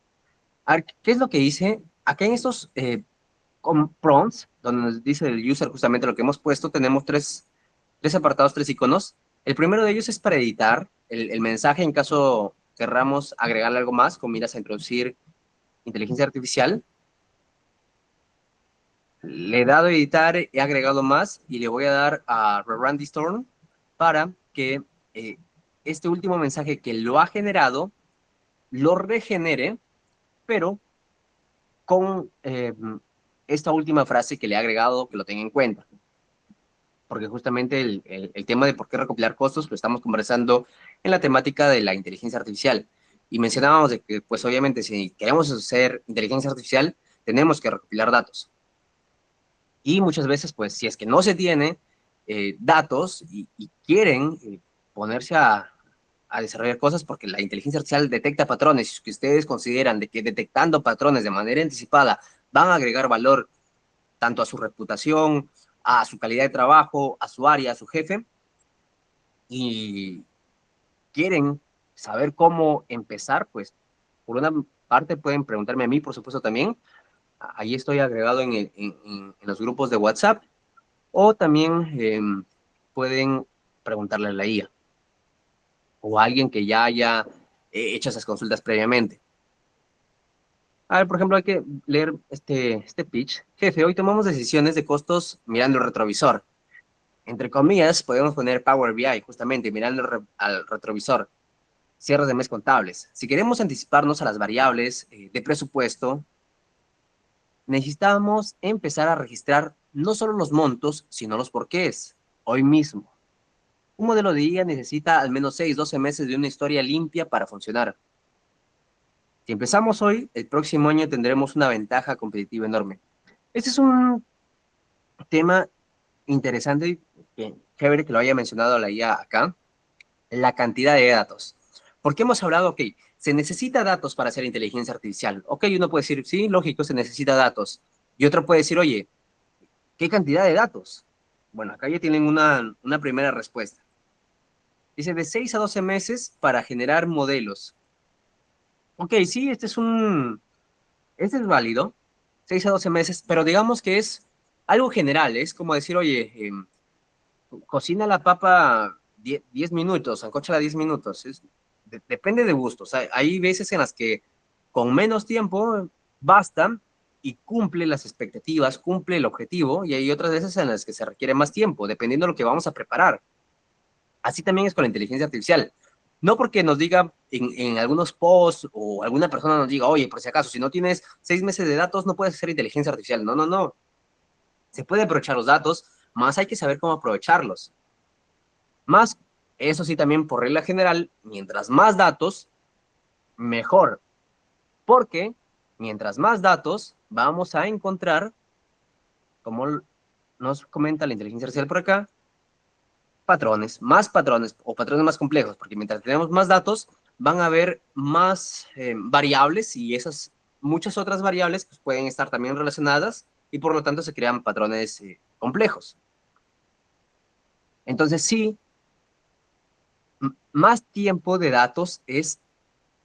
A ver, ¿qué es lo que hice? Acá en estos prompts, donde nos dice el user justamente lo que hemos puesto, tenemos tres apartados, tres iconos. El primero de ellos es para editar el mensaje en caso querramos agregarle algo más, con miras a introducir inteligencia artificial. Le he dado a editar, he agregado más y le voy a dar a Rerun Storm para que eh, este último mensaje que lo ha generado lo regenere, pero con esta última frase que le he agregado, que lo tenga en cuenta. Porque justamente el tema de por qué recopilar costos lo estamos conversando en la temática de la inteligencia artificial. Y mencionábamos de que, pues obviamente, si queremos hacer inteligencia artificial, tenemos que recopilar datos. Y muchas veces, pues, si es que no se tiene datos y quieren ponerse a desarrollar cosas porque la inteligencia artificial detecta patrones, y que ustedes consideran de que detectando patrones de manera anticipada van a agregar valor tanto a su reputación, a su calidad de trabajo, a su área, a su jefe, y quieren saber cómo empezar, pues, por una parte pueden preguntarme a mí, por supuesto, también. Ahí estoy agregado en los grupos de WhatsApp, o también pueden preguntarle a la IA o a alguien que ya haya hecho esas consultas previamente. A ver, por ejemplo, hay que leer este pitch. Jefe, hoy tomamos decisiones de costos mirando el retrovisor. Entre comillas, podemos poner Power BI, justamente, mirando al retrovisor. Cierres de mes contables. Si queremos anticiparnos a las variables de presupuesto, necesitamos empezar a registrar no solo los montos, sino los porqués, hoy mismo. Un modelo de IA necesita al menos 6, 12 meses de una historia limpia para funcionar. Si empezamos hoy, el próximo año tendremos una ventaja competitiva enorme. Este es un tema interesante, chévere que lo haya mencionado la IA acá, la cantidad de datos. Porque hemos hablado, ok, se necesita datos para hacer inteligencia artificial. Ok, uno puede decir, sí, lógico, se necesita datos. Y otro puede decir, oye, ¿qué cantidad de datos? Bueno, acá ya tienen una primera respuesta. Dice, de 6 a 12 meses para generar modelos. Ok, sí, este es válido, 6 a 12 meses, pero digamos que es algo general, es como decir, oye, cocina la papa 10 minutos, ancóchala 10 minutos, depende de gustos. Hay veces en las que con menos tiempo basta y cumple las expectativas, cumple el objetivo, y hay otras veces en las que se requiere más tiempo, dependiendo de lo que vamos a preparar. Así también es con la inteligencia artificial. No porque nos diga en algunos posts o alguna persona nos diga, oye, por si acaso, si no tienes 6 meses de datos, no puedes hacer inteligencia artificial. No, no, no. Se puede aprovechar los datos, más hay que saber cómo aprovecharlos. Más Eso sí, también por regla general, mientras más datos, mejor, porque mientras más datos vamos a encontrar, como nos comenta la inteligencia artificial por acá, patrones o patrones más complejos, porque mientras tenemos más datos, van a haber más variables y esas muchas otras variables pues, pueden estar también relacionadas y por lo tanto se crean patrones complejos. Entonces sí, más tiempo de datos es,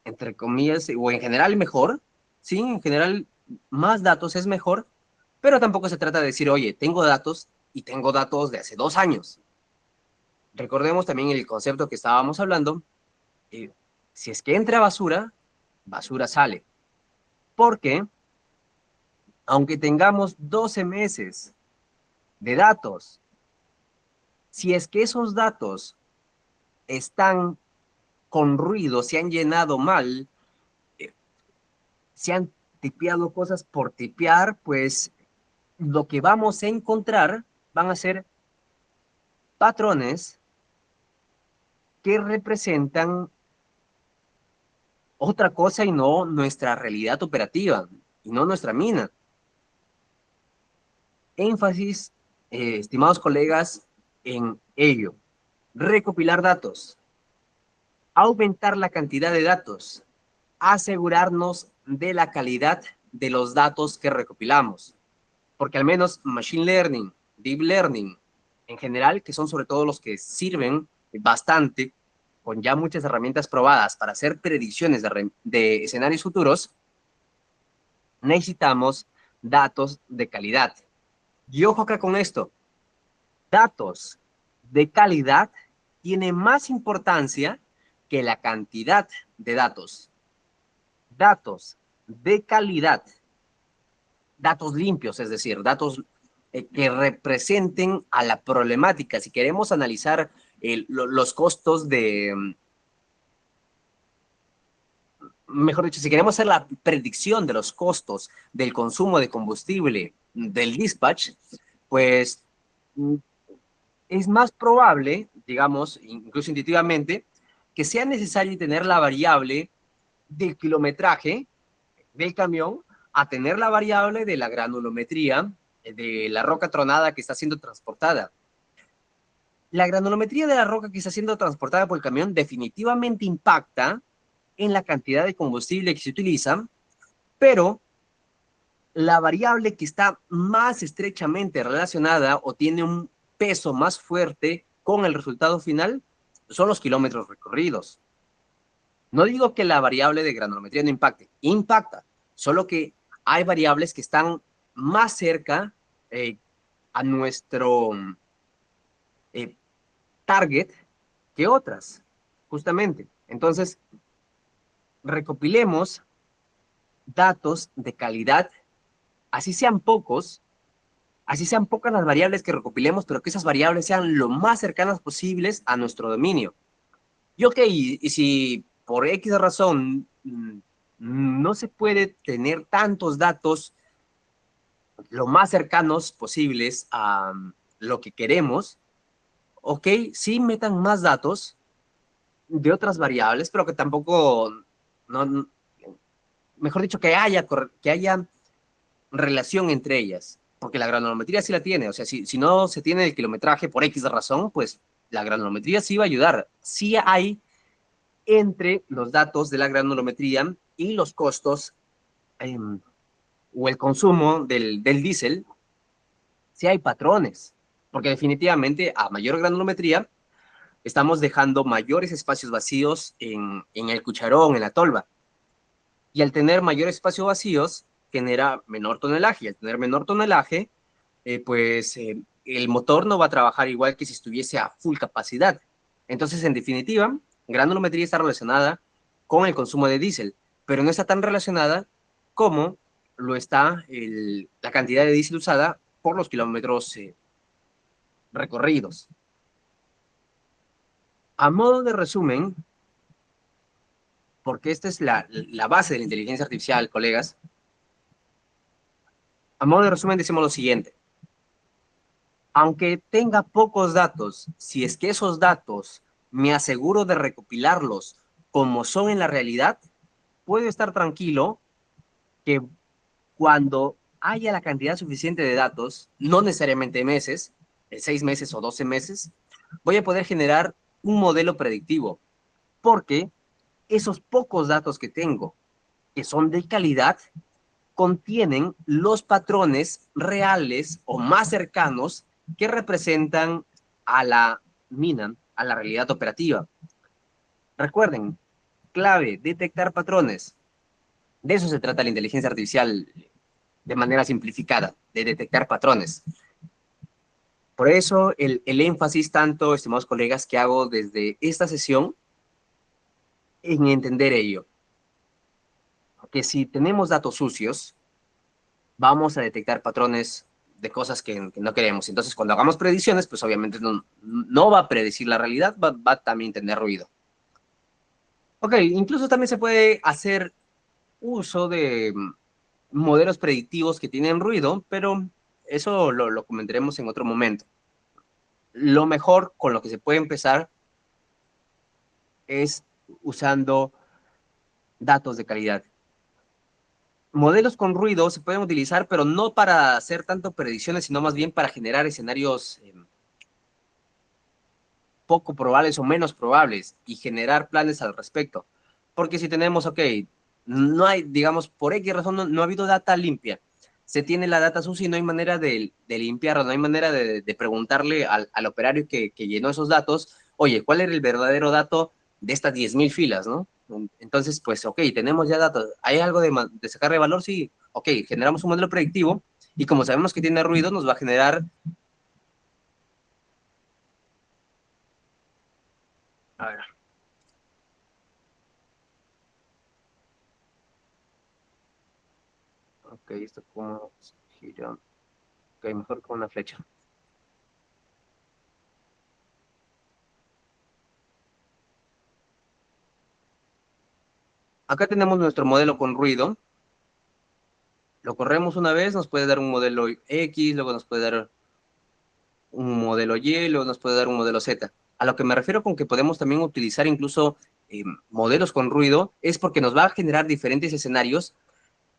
entre comillas, o en general mejor, sí, en general más datos es mejor, pero tampoco se trata de decir, oye, tengo datos y tengo datos de hace 2 años. Recordemos también el concepto que estábamos hablando, eh, si es que entra basura, basura sale. Porque aunque tengamos 12 meses de datos, si es que esos datos están con ruido, se han llenado mal, eh, se han tipeado cosas por tipear, pues lo que vamos a encontrar van a ser patrones que representan otra cosa y no nuestra realidad operativa, y no nuestra mina. Énfasis, estimados colegas, en ello. Recopilar datos, aumentar la cantidad de datos, asegurarnos de la calidad de los datos que recopilamos. Porque al menos Machine Learning, Deep Learning, en general, que son sobre todo los que sirven bastante, con ya muchas herramientas probadas para hacer predicciones de escenarios futuros, necesitamos datos de calidad. Y ojo acá con esto, datos de calidad tiene más importancia que la cantidad de datos. Datos de calidad, datos limpios, es decir, datos que representen a la problemática. Si queremos analizar los costos de, mejor dicho, si queremos hacer la predicción de los costos del consumo de combustible del dispatch, pues es más probable, digamos, incluso intuitivamente, que sea necesario tener la variable del kilometraje del camión a tener la variable de la granulometría de la roca tronada que está siendo transportada. La granulometría de la roca que está siendo transportada por el camión definitivamente impacta en la cantidad de combustible que se utiliza, pero la variable que está más estrechamente relacionada o tiene un peso más fuerte con el resultado final son los kilómetros recorridos. No digo que la variable de granulometría no impacte, impacta, solo que hay variables que están más cerca a nuestro eh, target que otras, justamente. Entonces, recopilemos datos de calidad, así sean pocos, así sean pocas las variables que recopilemos, pero que esas variables sean lo más cercanas posibles a nuestro dominio. Y ok, y si por X razón no se puede tener tantos datos lo más cercanos posibles a lo que queremos, ok, sí metan más datos de otras variables, pero que tampoco, no, mejor dicho, que haya relación entre ellas, porque la granulometría sí la tiene, o sea, si no se tiene el kilometraje por X razón, pues la granulometría sí va a ayudar. Sí hay entre los datos de la granulometría y los costos eh, o el consumo del diésel, sí hay patrones, porque definitivamente a mayor granulometría estamos dejando mayores espacios vacíos en el cucharón, en la tolva. Y al tener mayor espacio vacíos, genera menor tonelaje. Y al tener menor tonelaje, el motor no va a trabajar igual que si estuviese a full capacidad. Entonces, en definitiva, granulometría está relacionada con el consumo de diésel, pero no está tan relacionada como lo está la cantidad de diésel usada por los kilómetros recorridos. A modo de resumen, porque esta es la base de la inteligencia artificial, colegas, a modo de resumen decimos lo siguiente. Aunque tenga pocos datos, si es que esos datos me aseguro de recopilarlos como son en la realidad, puedo estar tranquilo que cuando haya la cantidad suficiente de datos, no necesariamente meses, 6 meses o 12 meses, voy a poder generar un modelo predictivo, porque esos pocos datos que tengo, que son de calidad, contienen los patrones reales o más cercanos que representan a la mina, a la realidad operativa. Recuerden, clave, detectar patrones. De eso se trata la inteligencia artificial de manera simplificada, de detectar patrones. Por eso el énfasis tanto, estimados colegas, que hago desde esta sesión en entender ello. Que si tenemos datos sucios, vamos a detectar patrones de cosas que no queremos. Entonces, cuando hagamos predicciones, pues obviamente no va a predecir la realidad, va también a tener ruido. Ok, incluso también se puede hacer uso de modelos predictivos que tienen ruido, pero eso lo comentaremos en otro momento. Lo mejor con lo que se puede empezar es usando datos de calidad. Modelos con ruido se pueden utilizar, pero no para hacer tanto predicciones, sino más bien para generar escenarios poco probables o menos probables y generar planes al respecto. Porque si tenemos, ok, no hay, digamos, por X razón no ha habido data limpia, se tiene la data sucia y no hay manera de limpiarla, no hay manera de preguntarle al operario que llenó esos datos, oye, ¿cuál era el verdadero dato de estas 10,000 filas, no? Entonces, pues, ok, tenemos ya datos, ¿hay algo de sacar de valor? Sí, ok, generamos un modelo predictivo y como sabemos que tiene ruido, nos va a generar, a ver, ok, esto como gira, ok, mejor con una flecha. Acá tenemos nuestro modelo con ruido, lo corremos una vez, nos puede dar un modelo X, luego nos puede dar un modelo Y, luego nos puede dar un modelo Z. A lo que me refiero con que podemos también utilizar incluso modelos con ruido, es porque nos va a generar diferentes escenarios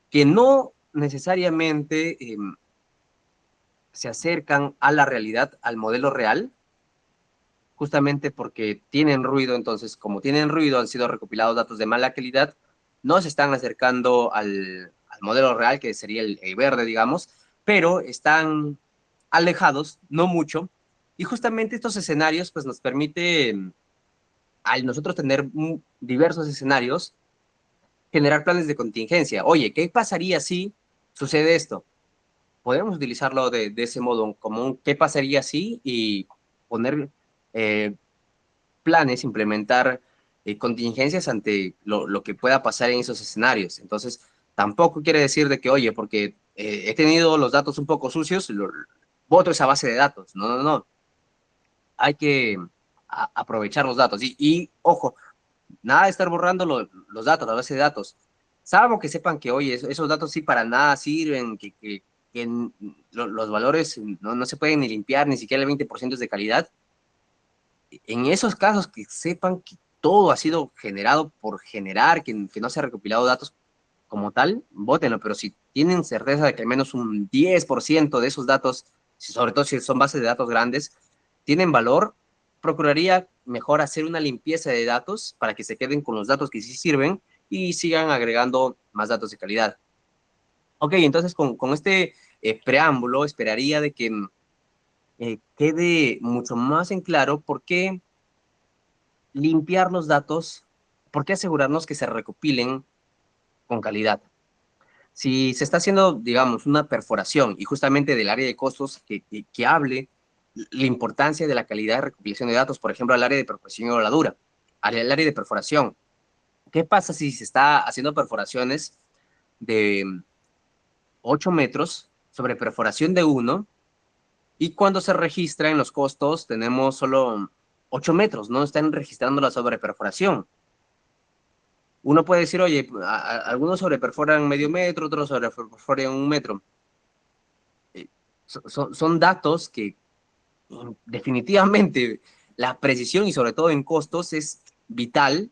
que no necesariamente se acercan a la realidad, al modelo real, justamente porque tienen ruido. Entonces, como tienen ruido, han sido recopilados datos de mala calidad, no se están acercando al modelo real, que sería el verde, digamos, pero están alejados, no mucho, y justamente estos escenarios pues nos permite, al nosotros tener diversos escenarios, generar planes de contingencia. Oye, ¿qué pasaría si sucede esto? Podemos utilizarlo de ese modo, como un qué pasaría si, y poner eh, planes, implementar contingencias ante lo que pueda pasar en esos escenarios. Entonces, tampoco quiere decir de que, oye, porque he tenido los datos un poco sucios, voto esa base de datos. No, no, no. Hay que aprovechar los datos. Ojo, nada de estar borrando los datos, la base de datos. Salvo que sepan que, oye, esos datos sí para nada sirven, que los valores no se pueden ni limpiar, ni siquiera el 20% es de calidad. En esos casos que sepan que todo ha sido generado por generar, que no se ha recopilado datos como tal, votenlo, pero si tienen certeza de que al menos un 10% de esos datos, sobre todo si son bases de datos grandes, tienen valor, procuraría mejor hacer una limpieza de datos para que se queden con los datos que sí sirven y sigan agregando más datos de calidad. Ok, entonces con este preámbulo esperaría de que quede mucho más en claro por qué limpiar los datos, por qué asegurarnos que se recopilen con calidad. Si se está haciendo, digamos, una perforación y justamente del área de costos que hable la importancia de la calidad de recopilación de datos, por ejemplo, al área de perforación y horadura, al área de perforación. ¿Qué pasa si se está haciendo perforaciones de 8 metros sobre perforación de 1 y cuando se registra en los costos tenemos solo 8 metros, no están registrando la sobreperforación? Uno puede decir, oye, algunos sobreperforan medio metro, otros sobreperforan 1 metro. Son datos que definitivamente la precisión y sobre todo en costos es vital,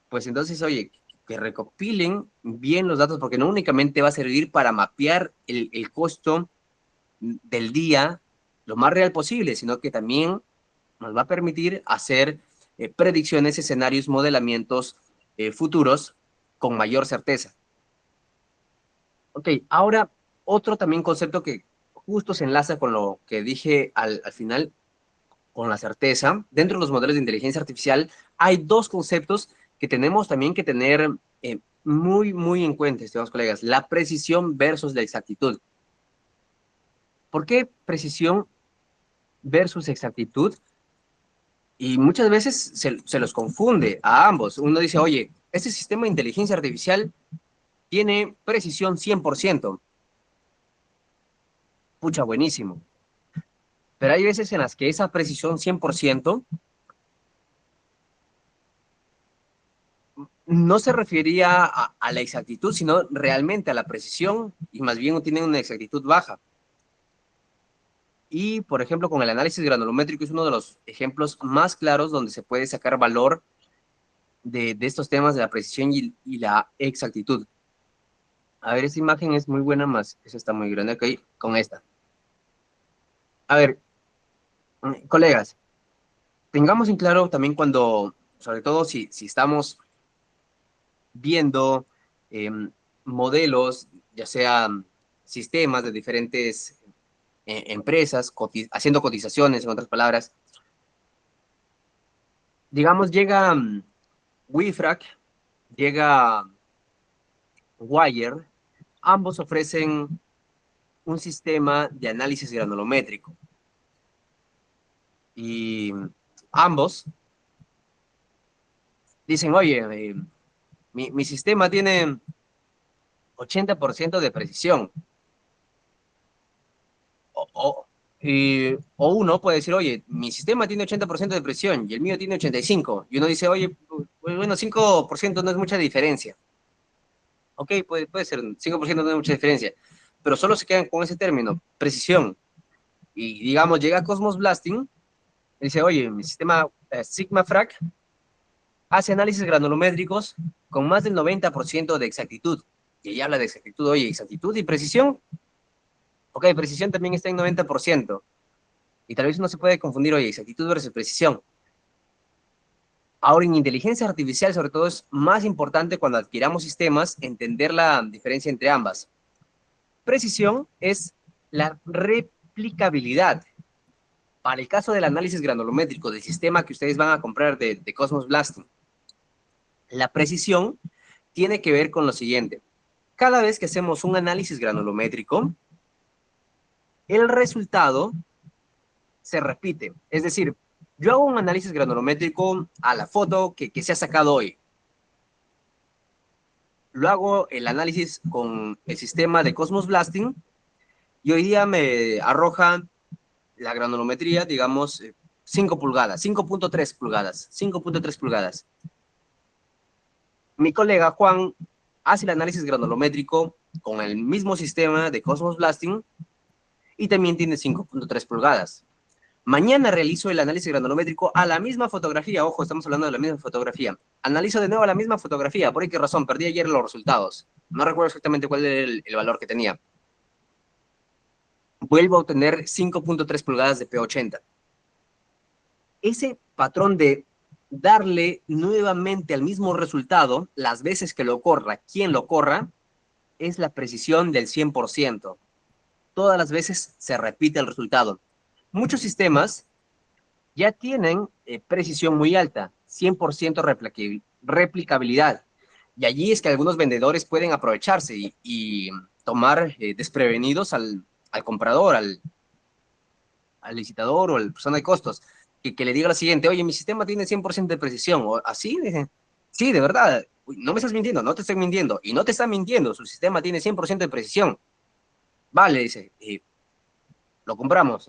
pues entonces, oye, que recopilen bien los datos, porque no únicamente va a servir para mapear el costo del día lo más real posible, sino que también nos va a permitir hacer predicciones, escenarios, modelamientos futuros con mayor certeza. Ok, ahora otro también concepto que justo se enlaza con lo que dije al final, con la certeza. Dentro de los modelos de inteligencia artificial hay dos conceptos que tenemos también que tener muy en cuenta, estimados colegas. La precisión versus la exactitud. ¿Por qué precisión versus exactitud? Y muchas veces se los confunde a ambos. Uno dice, oye, este sistema de inteligencia artificial tiene precisión 100%. Pucha, buenísimo. Pero hay veces en las que esa precisión 100% no se refería a la exactitud, sino realmente a la precisión, y más bien tienen una exactitud baja. Y, por ejemplo, con el análisis granulométrico es uno de los ejemplos más claros donde se puede sacar valor de estos temas de la precisión y la exactitud. A ver, esta imagen es muy buena, más esa está muy grande, ok, con esta. A ver, colegas, tengamos en claro también cuando, sobre todo si estamos viendo eh, modelos, ya sean sistemas de diferentes empresas, haciendo cotizaciones, en otras palabras, digamos, llega WeFrag, llega Wire, ambos ofrecen un sistema de análisis granulométrico y ambos dicen, oye, mi sistema tiene 80% de precisión. O, o uno puede decir, oye, mi sistema tiene 80% de precisión y el mío tiene 85%. Y uno dice, oye, pues bueno, 5% no es mucha diferencia. Ok, puede ser, 5% no es mucha diferencia. Pero solo se quedan con ese término, precisión. Y digamos, llega Cosmos Blasting y dice, oye, mi sistema SigmaFrag hace análisis granulométricos con más del 90% de exactitud. Y ella habla de exactitud, oye, exactitud y precisión. Ok, precisión también está en 90%. Y tal vez uno se puede confundir, oye, exactitud versus precisión. Ahora, en inteligencia artificial, sobre todo, es más importante cuando adquiramos sistemas entender la diferencia entre ambas. Precisión es la replicabilidad. Para el caso del análisis granulométrico del sistema que ustedes van a comprar de Cosmos Blasting, la precisión tiene que ver con lo siguiente. Cada vez que hacemos un análisis granulométrico, el resultado se repite. Es decir, yo hago un análisis granulométrico a la foto que se ha sacado hoy. Lo hago el análisis con el sistema de Cosmos Blasting y hoy día me arroja la granulometría, digamos, 5 pulgadas, 5.3 pulgadas, 5.3 pulgadas. Mi colega Juan hace el análisis granulométrico con el mismo sistema de Cosmos Blasting y también tiene 5.3 pulgadas. Mañana realizo el análisis granulométrico a la misma fotografía. Ojo, estamos hablando de la misma fotografía. Analizo de nuevo la misma fotografía. ¿Por qué razón? Perdí ayer los resultados. No recuerdo exactamente cuál era el valor que tenía. Vuelvo a obtener 5.3 pulgadas de P80. Ese patrón de darle nuevamente al mismo resultado, las veces que lo corra, quien lo corra, es la precisión del 100%. Todas las veces se repite el resultado. Muchos sistemas ya tienen precisión muy alta, 100% replicabilidad. Y allí es que algunos vendedores pueden aprovecharse y tomar desprevenidos al comprador, al licitador o a la persona de costos, que le diga lo siguiente, oye, mi sistema tiene 100% de precisión, o así, sí, de verdad, no me estás mintiendo, no te estoy mintiendo, y no te está mintiendo, su sistema tiene 100% de precisión. Vale, dice, lo compramos,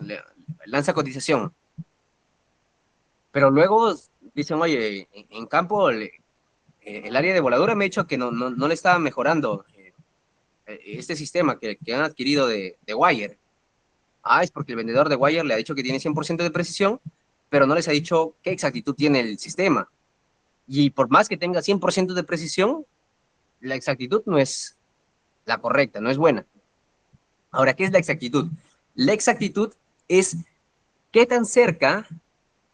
lanza cotización. Pero luego dicen, oye, en campo el área de voladura me ha dicho que no le estaba mejorando este sistema que han adquirido de Wire. Ah, es porque el vendedor de Wire le ha dicho que tiene 100% de precisión pero no les ha dicho qué exactitud tiene el sistema. Y por más que tenga 100% de precisión, la exactitud no es la correcta, no es buena. Ahora, ¿qué es la exactitud? La exactitud es qué tan cerca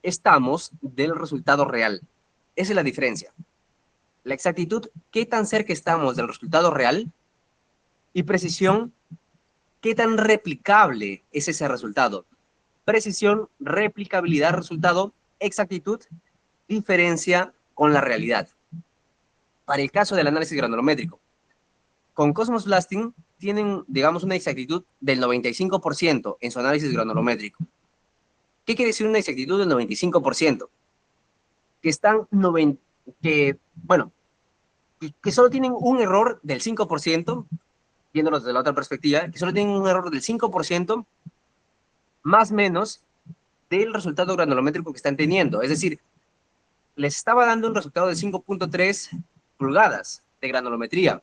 estamos del resultado real. Esa es la diferencia. La exactitud, qué tan cerca estamos del resultado real, y precisión, qué tan replicable es ese resultado. Precisión, replicabilidad, resultado, exactitud, diferencia con la realidad. Para el caso del análisis granulométrico, con Cosmos Blasting tienen, digamos, una exactitud del 95% en su análisis granulométrico. ¿Qué quiere decir una exactitud del 95%? Que están bueno, que solo tienen un error del 5%, viéndolos desde la otra perspectiva, que solo tienen un error del 5% más o menos del resultado granulométrico que están teniendo. Es decir, les estaba dando un resultado de 5.3 pulgadas de granulometría.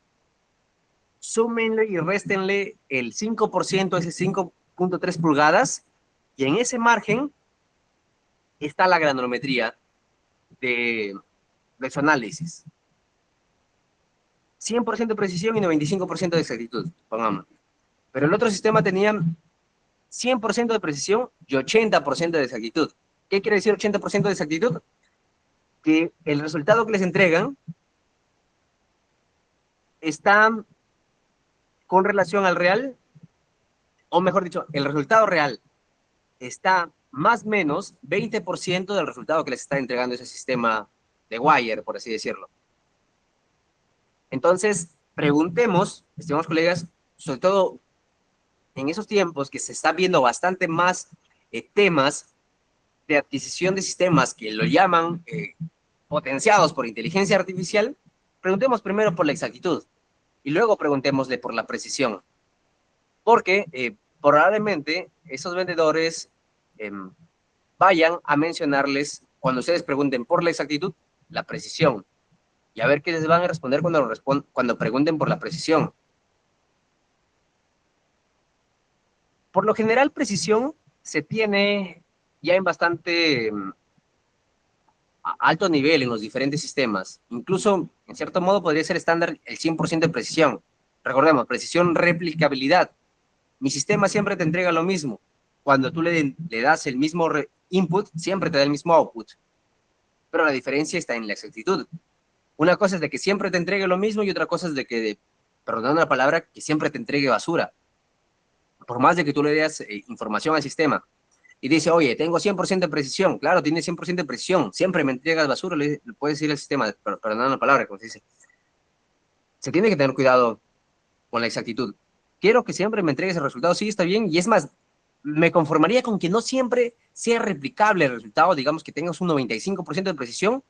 Súmenle y réstenle el 5% a ese 5.3 pulgadas, y en ese margen está la granulometría de su análisis. 100% de precisión y 95% de exactitud, pongamos. Pero el otro sistema tenía 100% de precisión y 80% de exactitud. ¿Qué quiere decir 80% de exactitud? Que el resultado que les entregan está con relación al real, o mejor dicho, el resultado real está más o menos 20% del resultado que les está entregando ese sistema de wire, por así decirlo. Entonces, preguntemos, estimados colegas, sobre todo en esos tiempos que se está viendo bastante más temas de adquisición de sistemas que lo llaman potenciados por inteligencia artificial, preguntemos primero por la exactitud y luego preguntémosle por la precisión, porque probablemente esos vendedores vayan a mencionarles, cuando ustedes pregunten por la exactitud, la precisión, y a ver qué les van a responder cuando pregunten por la precisión. Por lo general, precisión se tiene ya en bastante alto nivel en los diferentes sistemas. Incluso, en cierto modo, podría ser estándar el 100% de precisión. Recordemos, precisión, replicabilidad. Mi sistema siempre te entrega lo mismo. Cuando tú le das el mismo input, siempre te da el mismo output. Pero la diferencia está en la exactitud. Una cosa es de que siempre te entregue lo mismo y otra cosa es de que, perdonando la palabra, que siempre te entregue basura. Por más de que tú le des información al sistema y dice, oye, tengo 100% de precisión. Claro, tiene 100% de precisión. Siempre me entregas basura, le puedes decir al sistema, perdonando la palabra, como se dice. Se tiene que tener cuidado con la exactitud. Quiero que siempre me entregues el resultado, sí, está bien, y es más, me conformaría con que no siempre sea replicable el resultado, digamos que tengas un 95% de precisión,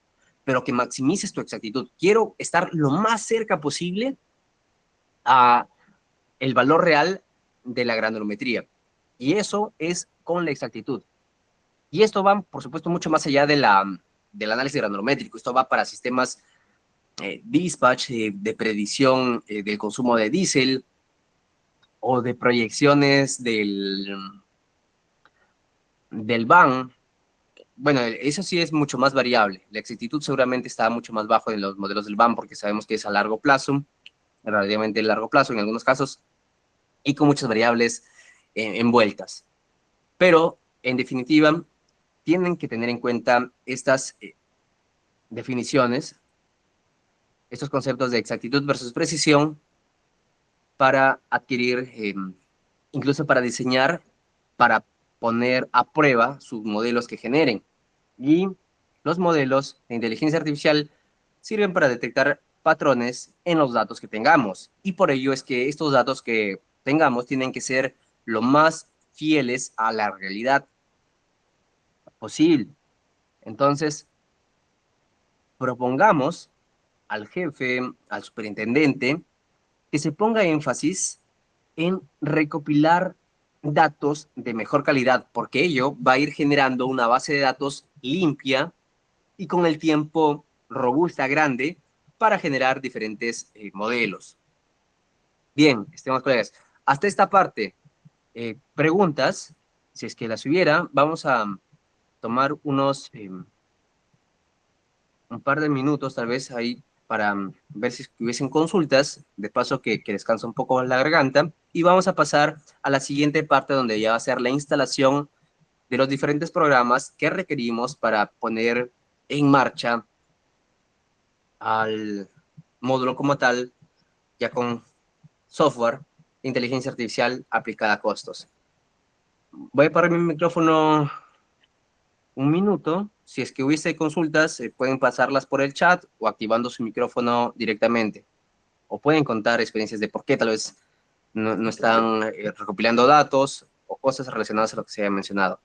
pero que maximices tu exactitud. Quiero estar lo más cerca posible a el valor real de la granulometría, y eso es con la exactitud. Y esto va, por supuesto, mucho más allá del análisis granulométrico. Esto va para sistemas dispatch, de predicción del consumo de diésel, o de proyecciones del BAN. Bueno, eso sí es mucho más variable. La exactitud seguramente está mucho más bajo en los modelos del BAN porque sabemos que es a largo plazo, relativamente a largo plazo en algunos casos, y con muchas variables envueltas. Pero, en definitiva, tienen que tener en cuenta estas definiciones, estos conceptos de exactitud versus precisión para adquirir, incluso para diseñar, para poner a prueba sus modelos que generen. Y los modelos de inteligencia artificial sirven para detectar patrones en los datos que tengamos. Y por ello es que estos datos que tengamos tienen que ser lo más fieles a la realidad posible. Entonces, propongamos al jefe, al superintendente, que se ponga énfasis en recopilar datos de mejor calidad, porque ello va a ir generando una base de datos limpia y con el tiempo robusta, grande, para generar diferentes modelos. Bien, estimados colegas, hasta esta parte, preguntas, si es que las hubiera, vamos a tomar un par de minutos tal vez ahí para ver si hubiesen consultas, de paso que descansa un poco la garganta, y vamos a pasar a la siguiente parte donde ya va a ser la instalación de los diferentes programas que requerimos para poner en marcha al módulo como tal, ya con software de inteligencia artificial aplicada a costos. Voy a parar mi micrófono un minuto. Si es que hubiese consultas, pueden pasarlas por el chat o activando su micrófono directamente. O pueden contar experiencias de por qué tal vez no están recopilando datos o cosas relacionadas a lo que se haya mencionado.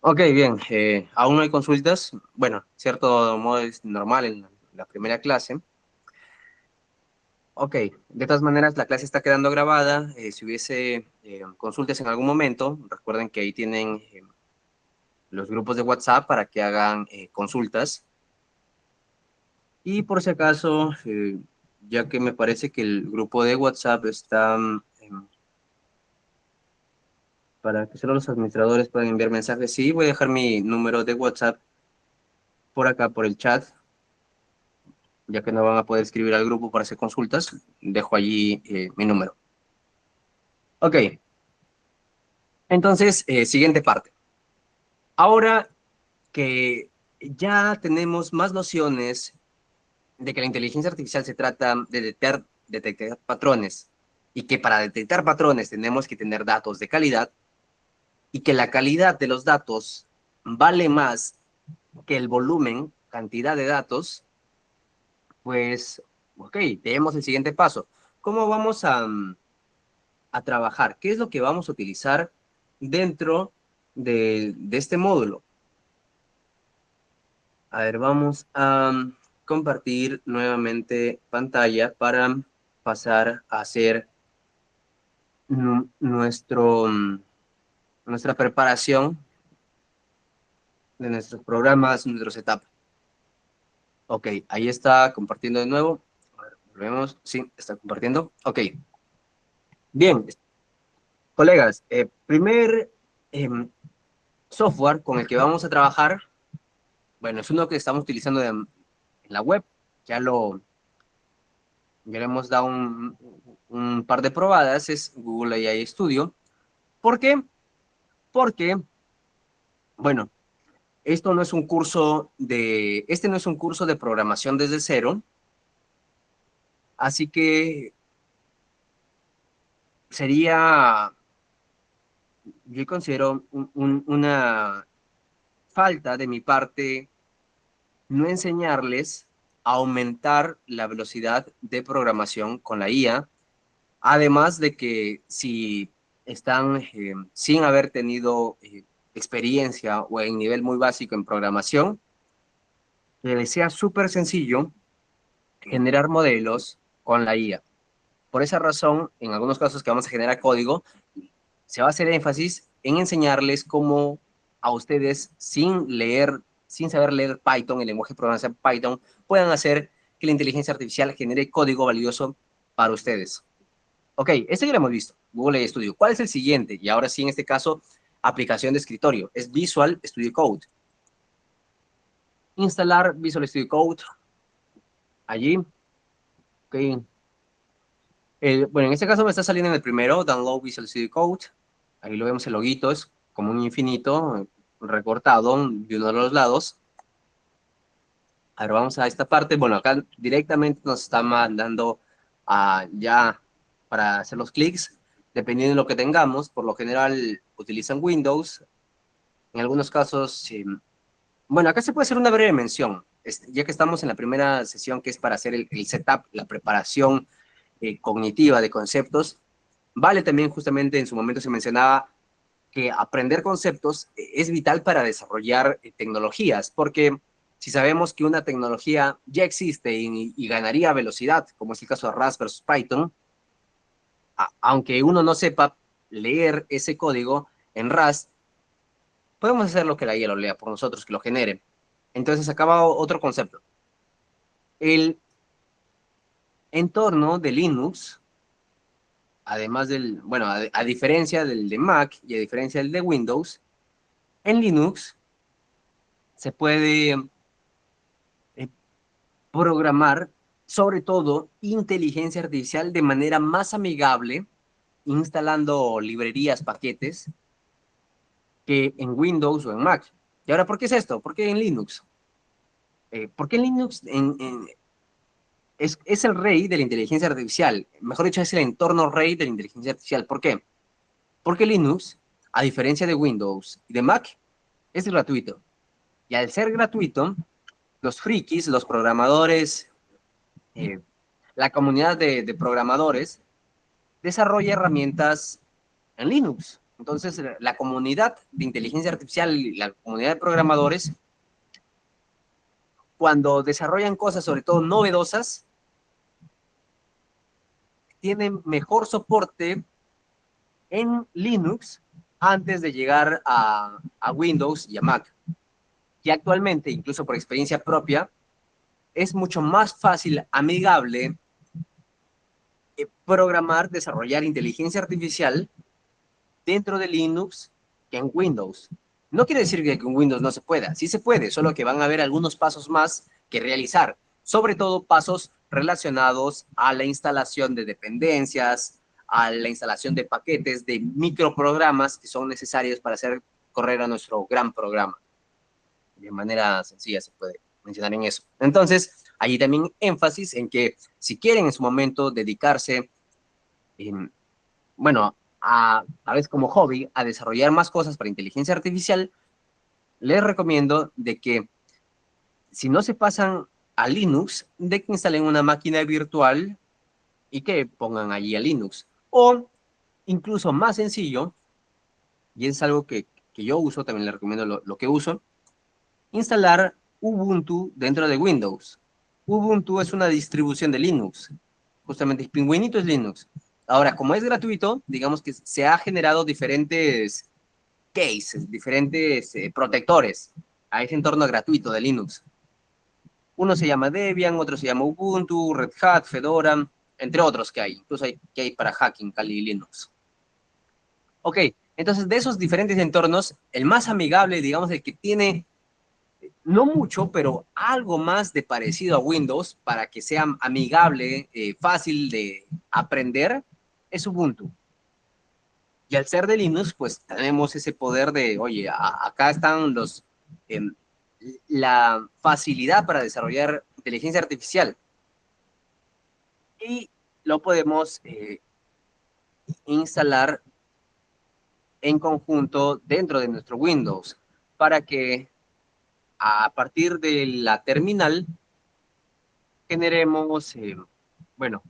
Ok, bien. Aún no hay consultas. Bueno, cierto modo es normal en la primera clase. Ok, de todas maneras la clase está quedando grabada. Si hubiese consultas en algún momento, recuerden que ahí tienen los grupos de WhatsApp para que hagan consultas. Y por si acaso, ya que me parece que el grupo de WhatsApp está para que solo los administradores puedan enviar mensajes, sí, voy a dejar mi número de WhatsApp por acá, por el chat, ya que no van a poder escribir al grupo para hacer consultas, dejo allí mi número. Ok, entonces, siguiente parte. Ahora que ya tenemos más nociones de que la inteligencia artificial se trata de detectar patrones y que para detectar patrones tenemos que tener datos de calidad y que la calidad de los datos vale más que el volumen, cantidad de datos, pues, ok, tenemos el siguiente paso. ¿Cómo vamos a trabajar? ¿Qué es lo que vamos a utilizar dentro de este módulo? A ver, vamos a compartir nuevamente pantalla para pasar a hacer nuestra preparación de nuestros programas, nuestros etapas. Ok, ahí está compartiendo de nuevo. A ver, volvemos. Sí, está compartiendo. Ok, bien, colegas, primer software con el que vamos a trabajar, bueno, es uno que estamos utilizando en la web. Ya ya le hemos dado un par de probadas, es Google AI Studio. ¿Por qué? Porque, bueno, este no es un curso de programación desde cero, así que sería, yo considero una falta de mi parte no enseñarles a aumentar la velocidad de programación con la IA, además de que si están sin haber tenido experiencia o en nivel muy básico en programación, que les sea súper sencillo generar modelos con la IA. Por esa razón, en algunos casos que vamos a generar código, se va a hacer énfasis en enseñarles cómo a ustedes, sin saber leer Python, el lenguaje de programación Python, puedan hacer que la inteligencia artificial genere código valioso para ustedes. Ok, este ya lo hemos visto, Google Studio. ¿Cuál es el siguiente? Y ahora sí, en este caso, aplicación de escritorio. Es Visual Studio Code. Instalar Visual Studio Code allí. Ok. Bueno, en este caso me está saliendo en el primero, Download Visual Studio Code. Ahí lo vemos el loguito, es como un infinito. recortado de uno de los lados. Ahora vamos a esta parte. Bueno, acá directamente nos está mandando ya para hacer los clics, dependiendo de lo que tengamos. Por lo general utilizan Windows. En algunos casos, bueno, acá se puede hacer una breve mención, ya que estamos en la primera sesión que es para hacer el setup, la preparación cognitiva de conceptos. Vale también, justamente en su momento se mencionaba que aprender conceptos es vital para desarrollar tecnologías, porque si sabemos que una tecnología ya existe y ganaría velocidad, como es el caso de Rust versus Python, aunque uno no sepa leer ese código en Rust, podemos hacer lo que la IA lo lea por nosotros, que lo genere. Entonces acaba otro concepto. El entorno de Linux, además del, bueno, a diferencia del de Mac y a diferencia del de Windows, en Linux se puede programar, sobre todo, inteligencia artificial de manera más amigable, instalando librerías, paquetes, que en Windows o en Mac. ¿Y ahora por qué es esto? ¿Por qué en Linux? ¿Por qué en Linux es el rey de la inteligencia artificial? Mejor dicho, es el entorno rey de la inteligencia artificial. ¿Por qué? Porque Linux, a diferencia de Windows y de Mac, es gratuito. Y al ser gratuito, los frikis, los programadores, eh, la comunidad de programadores, desarrolla herramientas en Linux. Entonces, la comunidad de inteligencia artificial y la comunidad de programadores, cuando desarrollan cosas, sobre todo novedosas, tienen mejor soporte en Linux antes de llegar a Windows y a Mac. Y actualmente, incluso por experiencia propia, es mucho más fácil, amigable, programar, desarrollar inteligencia artificial dentro de Linux que en Windows. No quiere decir que en Windows no se pueda, sí se puede, solo que van a haber algunos pasos más que realizar, sobre todo pasos relacionados a la instalación de dependencias, a la instalación de paquetes, de microprogramas que son necesarios para hacer correr a nuestro gran programa. De manera sencilla se puede mencionar en eso. Entonces, allí también énfasis en que si quieren en su momento dedicarse bueno, a veces como hobby, a desarrollar más cosas para inteligencia artificial, les recomiendo de que si no se pasan a Linux, de que instalen una máquina virtual y que pongan allí a Linux. O incluso más sencillo, y es algo que yo uso, también les recomiendo lo que uso, instalar Ubuntu dentro de Windows. Ubuntu es una distribución de Linux. Justamente, Pingüinito es Linux. Ahora, como es gratuito, digamos que se ha generado diferentes cases, diferentes protectores a ese entorno gratuito de Linux. Uno se llama Debian, otro se llama Ubuntu, Red Hat, Fedora, entre otros que hay. Incluso hay que hay para hacking, Kali Linux. Ok, entonces de esos diferentes entornos, el más amigable, digamos, el que tiene no mucho, pero algo más de parecido a Windows para que sea amigable, fácil de aprender, es Ubuntu. Y al ser de Linux, pues tenemos ese poder de, oye, acá están eh, la facilidad para desarrollar inteligencia artificial y lo podemos instalar en conjunto dentro de nuestro Windows para que a partir de la terminal generemos, bueno,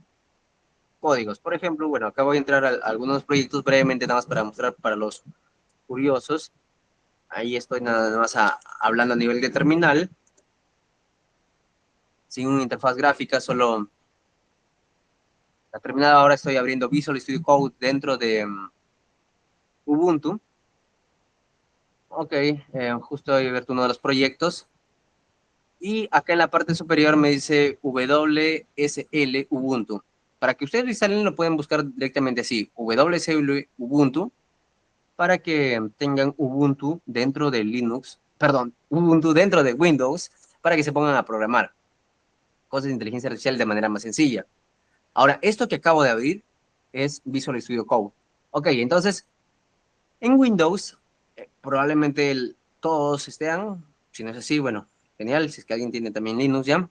códigos. Por ejemplo, bueno, acá voy a entrar a algunos proyectos brevemente, nada más para mostrar para los curiosos. Ahí estoy nada más hablando a nivel de terminal, sin una interfaz gráfica, solo la terminal. Ahora estoy abriendo Visual Studio Code dentro de Ubuntu. Ok, justo he abierto uno de los proyectos. Y acá en la parte superior me dice WSL Ubuntu. Para que ustedes lo instalen, lo pueden buscar directamente así, WSL Ubuntu, para que tengan Ubuntu dentro de Linux, perdón, Ubuntu dentro de Windows, para que se pongan a programar cosas de inteligencia artificial de manera más sencilla. Ahora, esto que acabo de abrir es Visual Studio Code. Ok, entonces, en Windows, probablemente todos estén. Si no es así, bueno, genial. Si es que alguien tiene también Linux ya.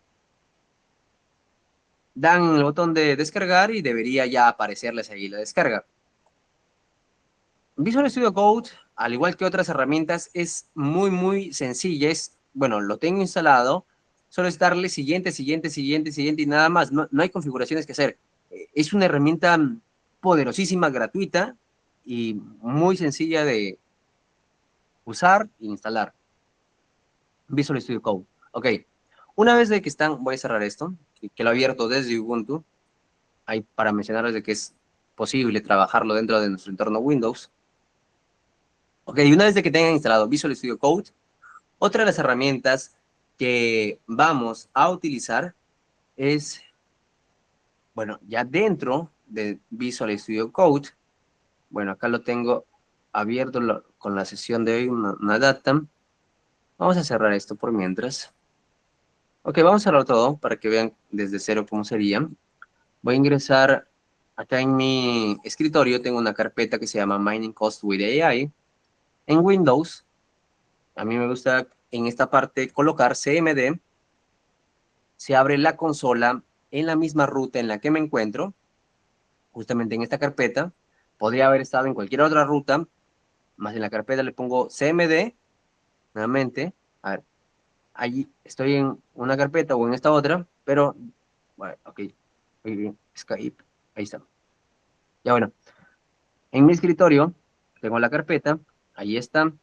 Dan el botón de descargar y debería ya aparecerles ahí la descarga. Visual Studio Code, al igual que otras herramientas, es muy sencilla. Bueno, lo tengo instalado, solo es darle siguiente, siguiente, siguiente, siguiente y nada más. No hay configuraciones que hacer. Es una herramienta poderosísima, gratuita y muy sencilla de usar e instalar. Visual Studio Code. Ok, una vez de que están, voy a cerrar esto, que lo he abierto desde Ubuntu, ahí para mencionarles de que es posible trabajarlo dentro de nuestro entorno Windows. Ok, una vez de que tengan instalado Visual Studio Code, otra de las herramientas que vamos a utilizar es, bueno, ya dentro de Visual Studio Code, bueno, acá lo tengo abierto con la sesión de hoy, una data. Vamos a cerrar esto por mientras. Ok, vamos a cerrar todo para que vean desde cero cómo sería. Voy a ingresar acá en mi escritorio, tengo una carpeta que se llama Mining Cost with AI. En Windows, a mí me gusta en esta parte colocar CMD. Se abre la consola en la misma ruta en la que me encuentro, justamente en esta carpeta. Podría haber estado en cualquier otra ruta, más en la carpeta le pongo CMD, nuevamente. A ver, allí estoy en una carpeta o en esta otra, pero, bueno, ok, muy bien, Skype, ahí está. Ya bueno, en mi escritorio tengo la carpeta, ahí está.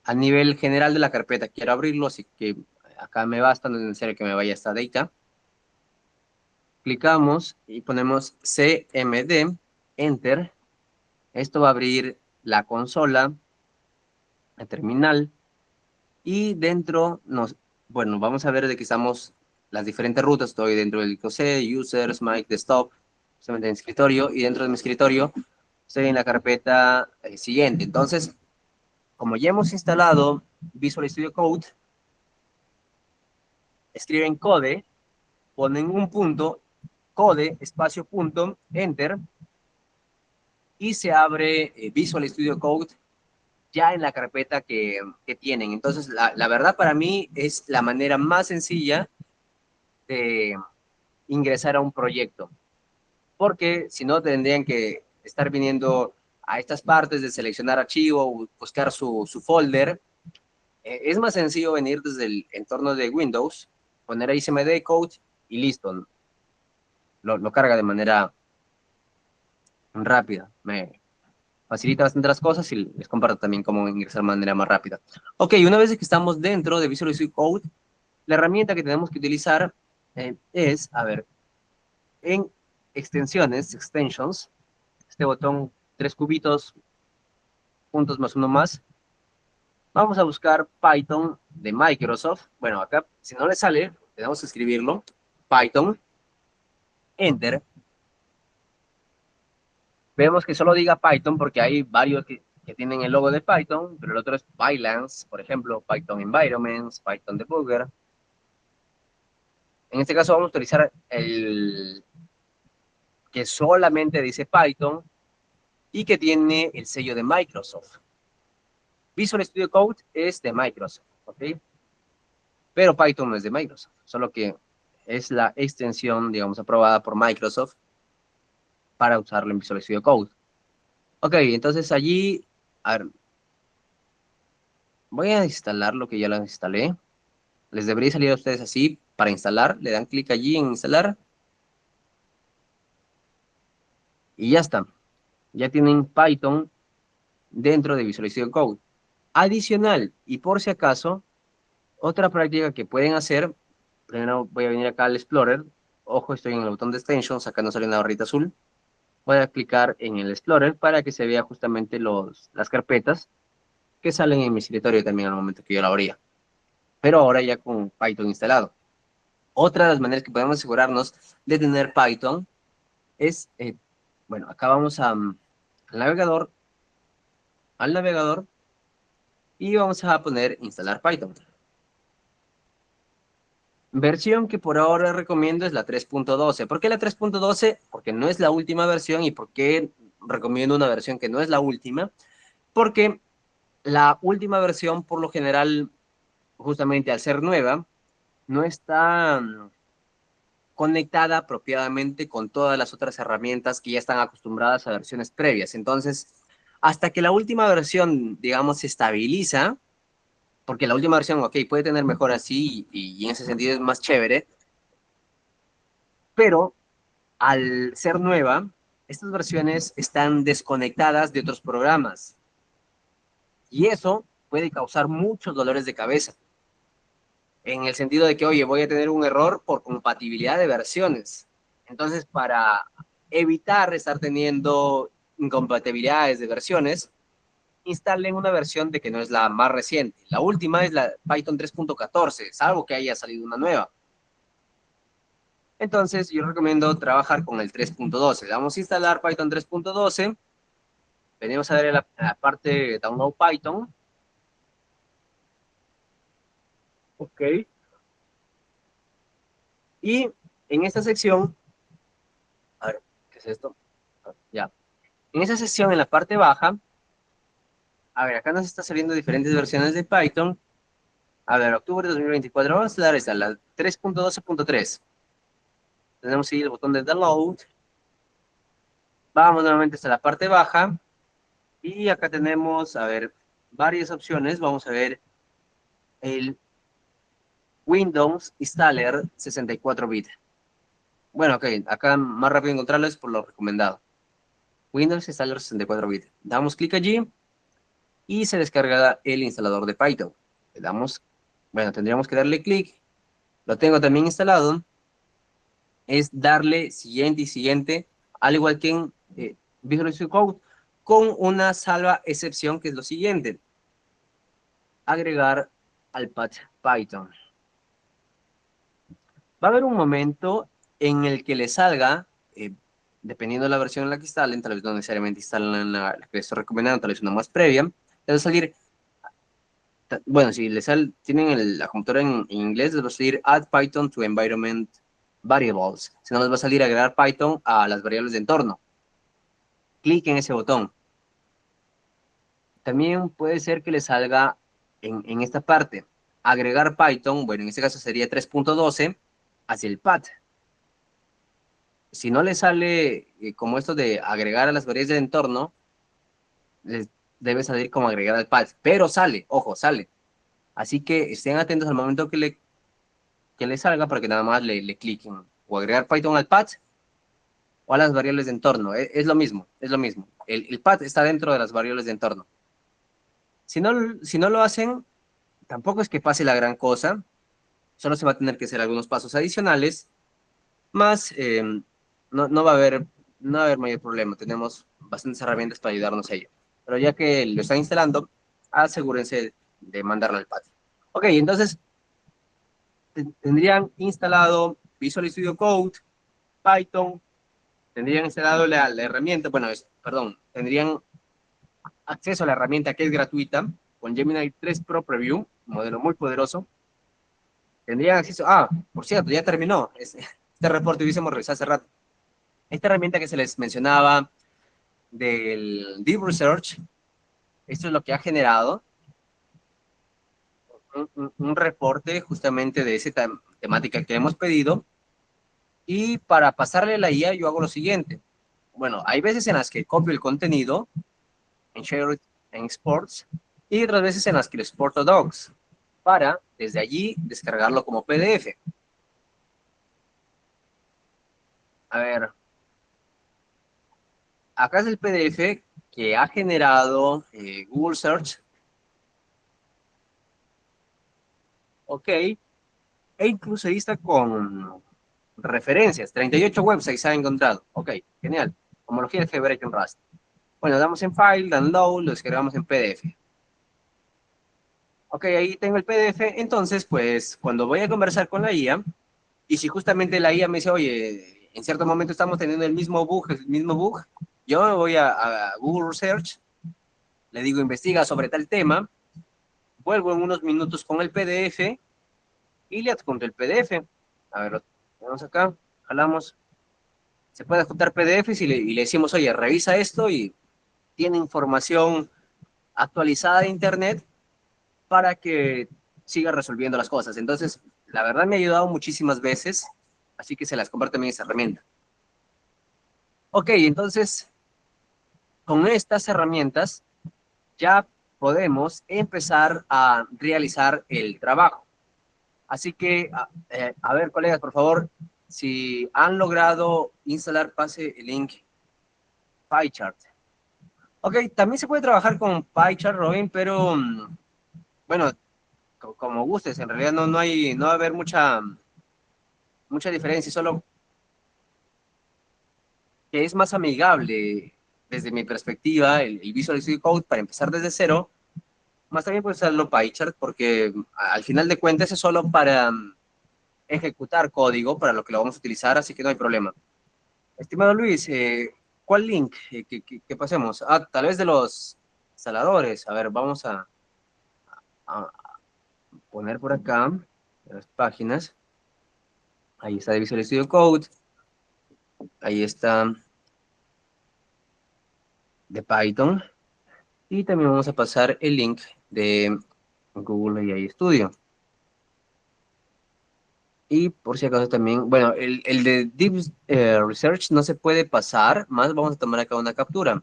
A nivel general de la carpeta quiero abrirlo, así que acá me basta, no es necesario que me vaya esta data. Clicamos y ponemos CMD, Enter. Esto va a abrir la consola, la terminal, y dentro bueno, vamos a ver de que estamos las diferentes rutas. Estoy dentro del IOC, Users, Mic, Desktop, justamente en escritorio, y dentro de mi escritorio estoy en la carpeta siguiente. Entonces, como ya hemos instalado Visual Studio Code, escriben code, ponen un punto, code, espacio, punto, enter, y se abre Visual Studio Code ya en la carpeta que tienen. Entonces, la verdad para mí es la manera más sencilla de ingresar a un proyecto, porque si no tendrían que estar viniendo a estas partes de seleccionar archivo, buscar su folder. Es más sencillo venir desde el entorno de Windows, poner ahí CMD Code y listo. Lo carga de manera rápida. Me facilita bastante las cosas y les comparto también cómo ingresar de manera más rápida. Ok, una vez que estamos dentro de Visual Studio Code, la herramienta que tenemos que utilizar es, a ver, en extensiones, extensions, este botón, tres cubitos, puntos más uno más, vamos a buscar Python de Microsoft. Bueno, acá, si no le sale, tenemos que escribirlo, Python, Enter. Vemos que solo diga Python porque hay varios que tienen el logo de Python, pero el otro es Pylance, por ejemplo, Python Environments, Python Debugger. En este caso vamos a utilizar el que solamente dice Python y que tiene el sello de Microsoft. Visual Studio Code es de Microsoft, ¿ok? Pero Python no es de Microsoft, solo que es la extensión, digamos, aprobada por Microsoft para usarlo en Visual Studio Code. Ok, entonces allí, a ver, voy a instalar lo que ya lo instalé. Les debería salir a ustedes así para instalar. Le dan clic allí en instalar y ya está. Ya tienen Python dentro de Visual Studio Code. Adicional, y por si acaso, otra práctica que pueden hacer, primero voy a venir acá al Explorer. Ojo, estoy en el botón de Extensions, acá no sale una barrita azul. Voy a clicar en el Explorer para que se vea justamente las carpetas que salen en mi escritorio también al momento que yo la abría. Pero ahora ya con Python instalado. Otra de las maneras que podemos asegurarnos de tener Python es, bueno, acá vamos al navegador, y vamos a poner instalar Python. Versión que por ahora recomiendo es la 3.12. ¿Por qué la 3.12? Porque no es la última versión. ¿Y por qué recomiendo una versión que no es la última? Porque La última versión, por lo general, justamente al ser nueva, no está conectada apropiadamente con todas las otras herramientas que ya están acostumbradas a versiones previas. Entonces, hasta que la última versión, digamos, se estabiliza, porque la última versión, ok, puede tener mejoras sí, y en ese sentido es más chévere, pero al ser nueva, estas versiones están desconectadas de otros programas y eso puede causar muchos dolores de cabeza, en el sentido de que, oye, voy a tener un error por compatibilidad de versiones. Entonces, para evitar estar teniendo incompatibilidades de versiones, instalen una versión de que no es la más reciente. La última es la Python 3.14, salvo que haya salido una nueva. Entonces, yo recomiendo trabajar con el 3.12. Vamos a instalar Python 3.12. Venimos a ver la parte Download Python. Ok. Y en esta sección, a ver, ¿qué es esto? Ya. En esa sección, en la parte baja, a ver, acá nos está saliendo diferentes versiones de Python. A ver, octubre de 2024, vamos a dar esta, la 3.12.3. Tenemos ahí el botón de Download. Vamos nuevamente hasta la parte baja. Y acá tenemos, a ver, varias opciones. Vamos a ver el Windows Installer 64 bits. Bueno, ok, acá más rápido encontrarlo es por lo recomendado. Windows Installer 64 bits. Damos clic allí y se descarga el instalador de Python. Le damos, bueno, tendríamos que darle clic. Lo tengo también instalado. Es darle siguiente y siguiente, al igual que en Visual Studio Code, con una salva excepción que es lo siguiente. Agregar al patch Python. Va a haber un momento en el que le salga, dependiendo de la versión en la que instalen, tal vez no necesariamente instalen la que estoy recomendando, tal vez una más previa, le va a salir, bueno, si tienen la computadora en inglés, les va a salir Add Python to Environment Variables. Si no, les va a salir agregar Python a las variables de entorno. Clic en ese botón. También puede ser que le salga en esta parte, agregar Python, bueno, en este caso sería 3.12, hacia el path. Si no le sale como esto de agregar a las variables del entorno, les debe salir como agregar al path, pero sale, ojo, sale. Así que estén atentos al momento que le salga para que nada más le cliquen o agregar Python al path o a las variables de entorno. Es lo mismo, es lo mismo. El path está dentro de las variables de entorno. Si no lo hacen, tampoco es que pase la gran cosa, solo se va a tener que hacer algunos pasos adicionales, más no va a haber mayor problema, tenemos bastantes herramientas para ayudarnos a ello. Pero ya que lo están instalando, asegúrense de mandarlo al patio. Ok, entonces tendrían instalado Visual Studio Code, Python, tendrían instalado la herramienta, bueno, perdón, tendrían acceso a la herramienta que es gratuita con Gemini 3 Pro Preview, un modelo muy poderoso. Tendrían acceso, por cierto, ya terminó. Este reporte hubiésemos revisado hace rato. Esta herramienta que se les mencionaba del Deep Research, esto es lo que ha generado un reporte justamente de esa temática que hemos pedido. Y para pasarle la IA, yo hago lo siguiente. Bueno, hay veces en las que copio el contenido en Share en Exports y otras veces en las que lo exporto a Docs para desde allí descargarlo como PDF. A ver, acá es el PDF que ha generado Google Search, ok, e incluso ahí está con referencias, 38 websites se han encontrado, ok, genial, homología de Algebraic en Rust. Bueno, damos en File, Download, lo descargamos en PDF. Ok, ahí tengo el PDF, entonces, pues, cuando voy a conversar con la IA, y si justamente la IA me dice, oye, en cierto momento estamos teniendo el mismo bug, yo me voy a Google Search, le digo, investiga sobre tal tema, vuelvo en unos minutos con el PDF y le adjunto el PDF. A ver, lo tenemos acá, jalamos. Se puede adjuntar PDF y le decimos, oye, revisa esto y tiene información actualizada de internet para que siga resolviendo las cosas. Entonces, la verdad me ha ayudado muchísimas veces, así que se las comparto también esa herramienta. Ok, entonces, con estas herramientas ya podemos empezar a realizar el trabajo. Así que, a ver, colegas, por favor, si han logrado instalar, pase el link PyChart. Ok, también se puede trabajar con PyChart, Robin, pero bueno, como gustes, en realidad no va a haber mucha diferencia, solo que es más amigable desde mi perspectiva el Visual Studio Code para empezar desde cero, más también puede usarlo PyChart porque al final de cuentas es solo para ejecutar código, para lo que lo vamos a utilizar, así que no hay problema. Estimado Luis, ¿cuál link que pasemos? Ah, tal vez de los instaladores. A ver, vamos a poner por acá las páginas. Ahí está de Visual Studio Code. Ahí está de Python. Y también vamos a pasar el link de Google AI Studio. Y por si acaso también, bueno, el de Deep Research no se puede pasar, más vamos a tomar acá una captura.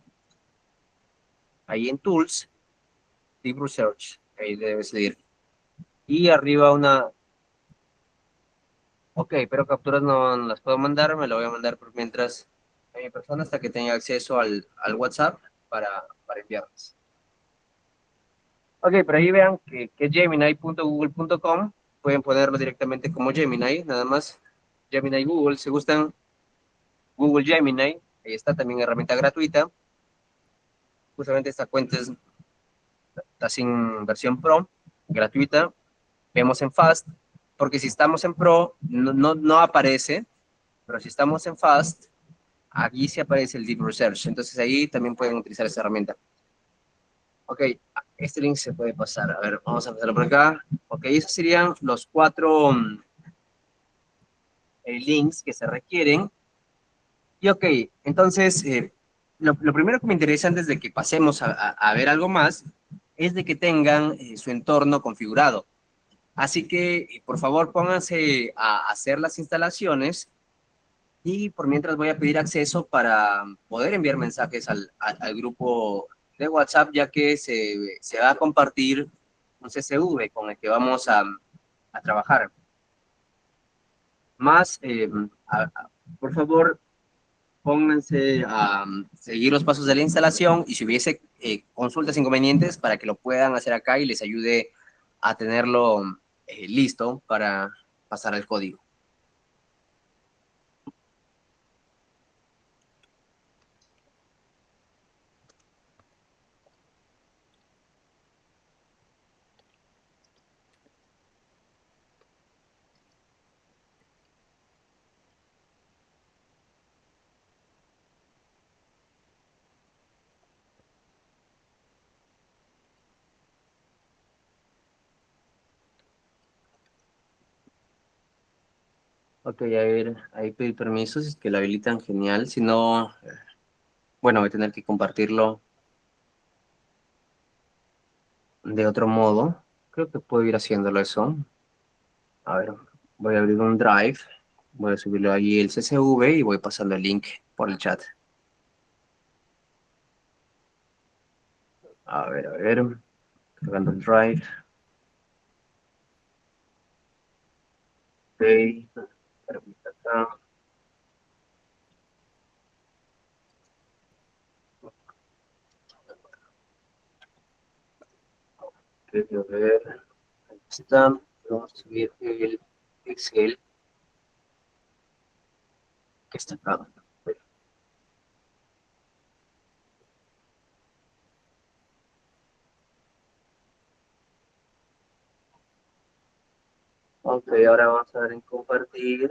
Ahí en Tools, Deep Research, ahí debe seguir. Y arriba una, ok, pero capturas no las puedo mandar, me lo voy a mandar por mientras a mi persona hasta que tenga acceso al WhatsApp para enviarlas. Ok, pero ahí vean que gemini.google.com, pueden ponerlo directamente como Gemini, nada más. Gemini Google, si gustan, Google Gemini, ahí está también herramienta gratuita. Justamente esta cuenta está sin versión Pro, gratuita. Vemos en Fast, porque si estamos en Pro no aparece, pero si estamos en Fast, aquí sí aparece el Deep Research. Entonces ahí también pueden utilizar esa herramienta. Ok, este link se puede pasar. A ver, vamos a pasarlo por acá. Ok, esos serían los cuatro links que se requieren. Y ok, entonces, lo primero que me interesa antes de que pasemos a ver algo más es de que tengan su entorno configurado. Así que, por favor, pónganse a hacer las instalaciones y por mientras voy a pedir acceso para poder enviar mensajes al grupo de WhatsApp, ya que se va a compartir un CSV con el que vamos a trabajar. Más, por favor, pónganse a seguir los pasos de la instalación y si hubiese consultas inconvenientes para que lo puedan hacer acá y les ayude a tenerlo listo para pasar al código. Ok, a ver, ahí pedir permisos, si es que lo habilitan, genial. Si no, bueno, voy a tener que compartirlo de otro modo. Creo que puedo ir haciéndolo eso. A ver, voy a abrir un Drive, voy a subirlo ahí el CSV y voy pasando el link por el chat. A ver, cargando el Drive. Ok, permita acá. A ver, ahí está. Vamos a subir el Excel que está acá. Ok, ahora vamos a dar en compartir.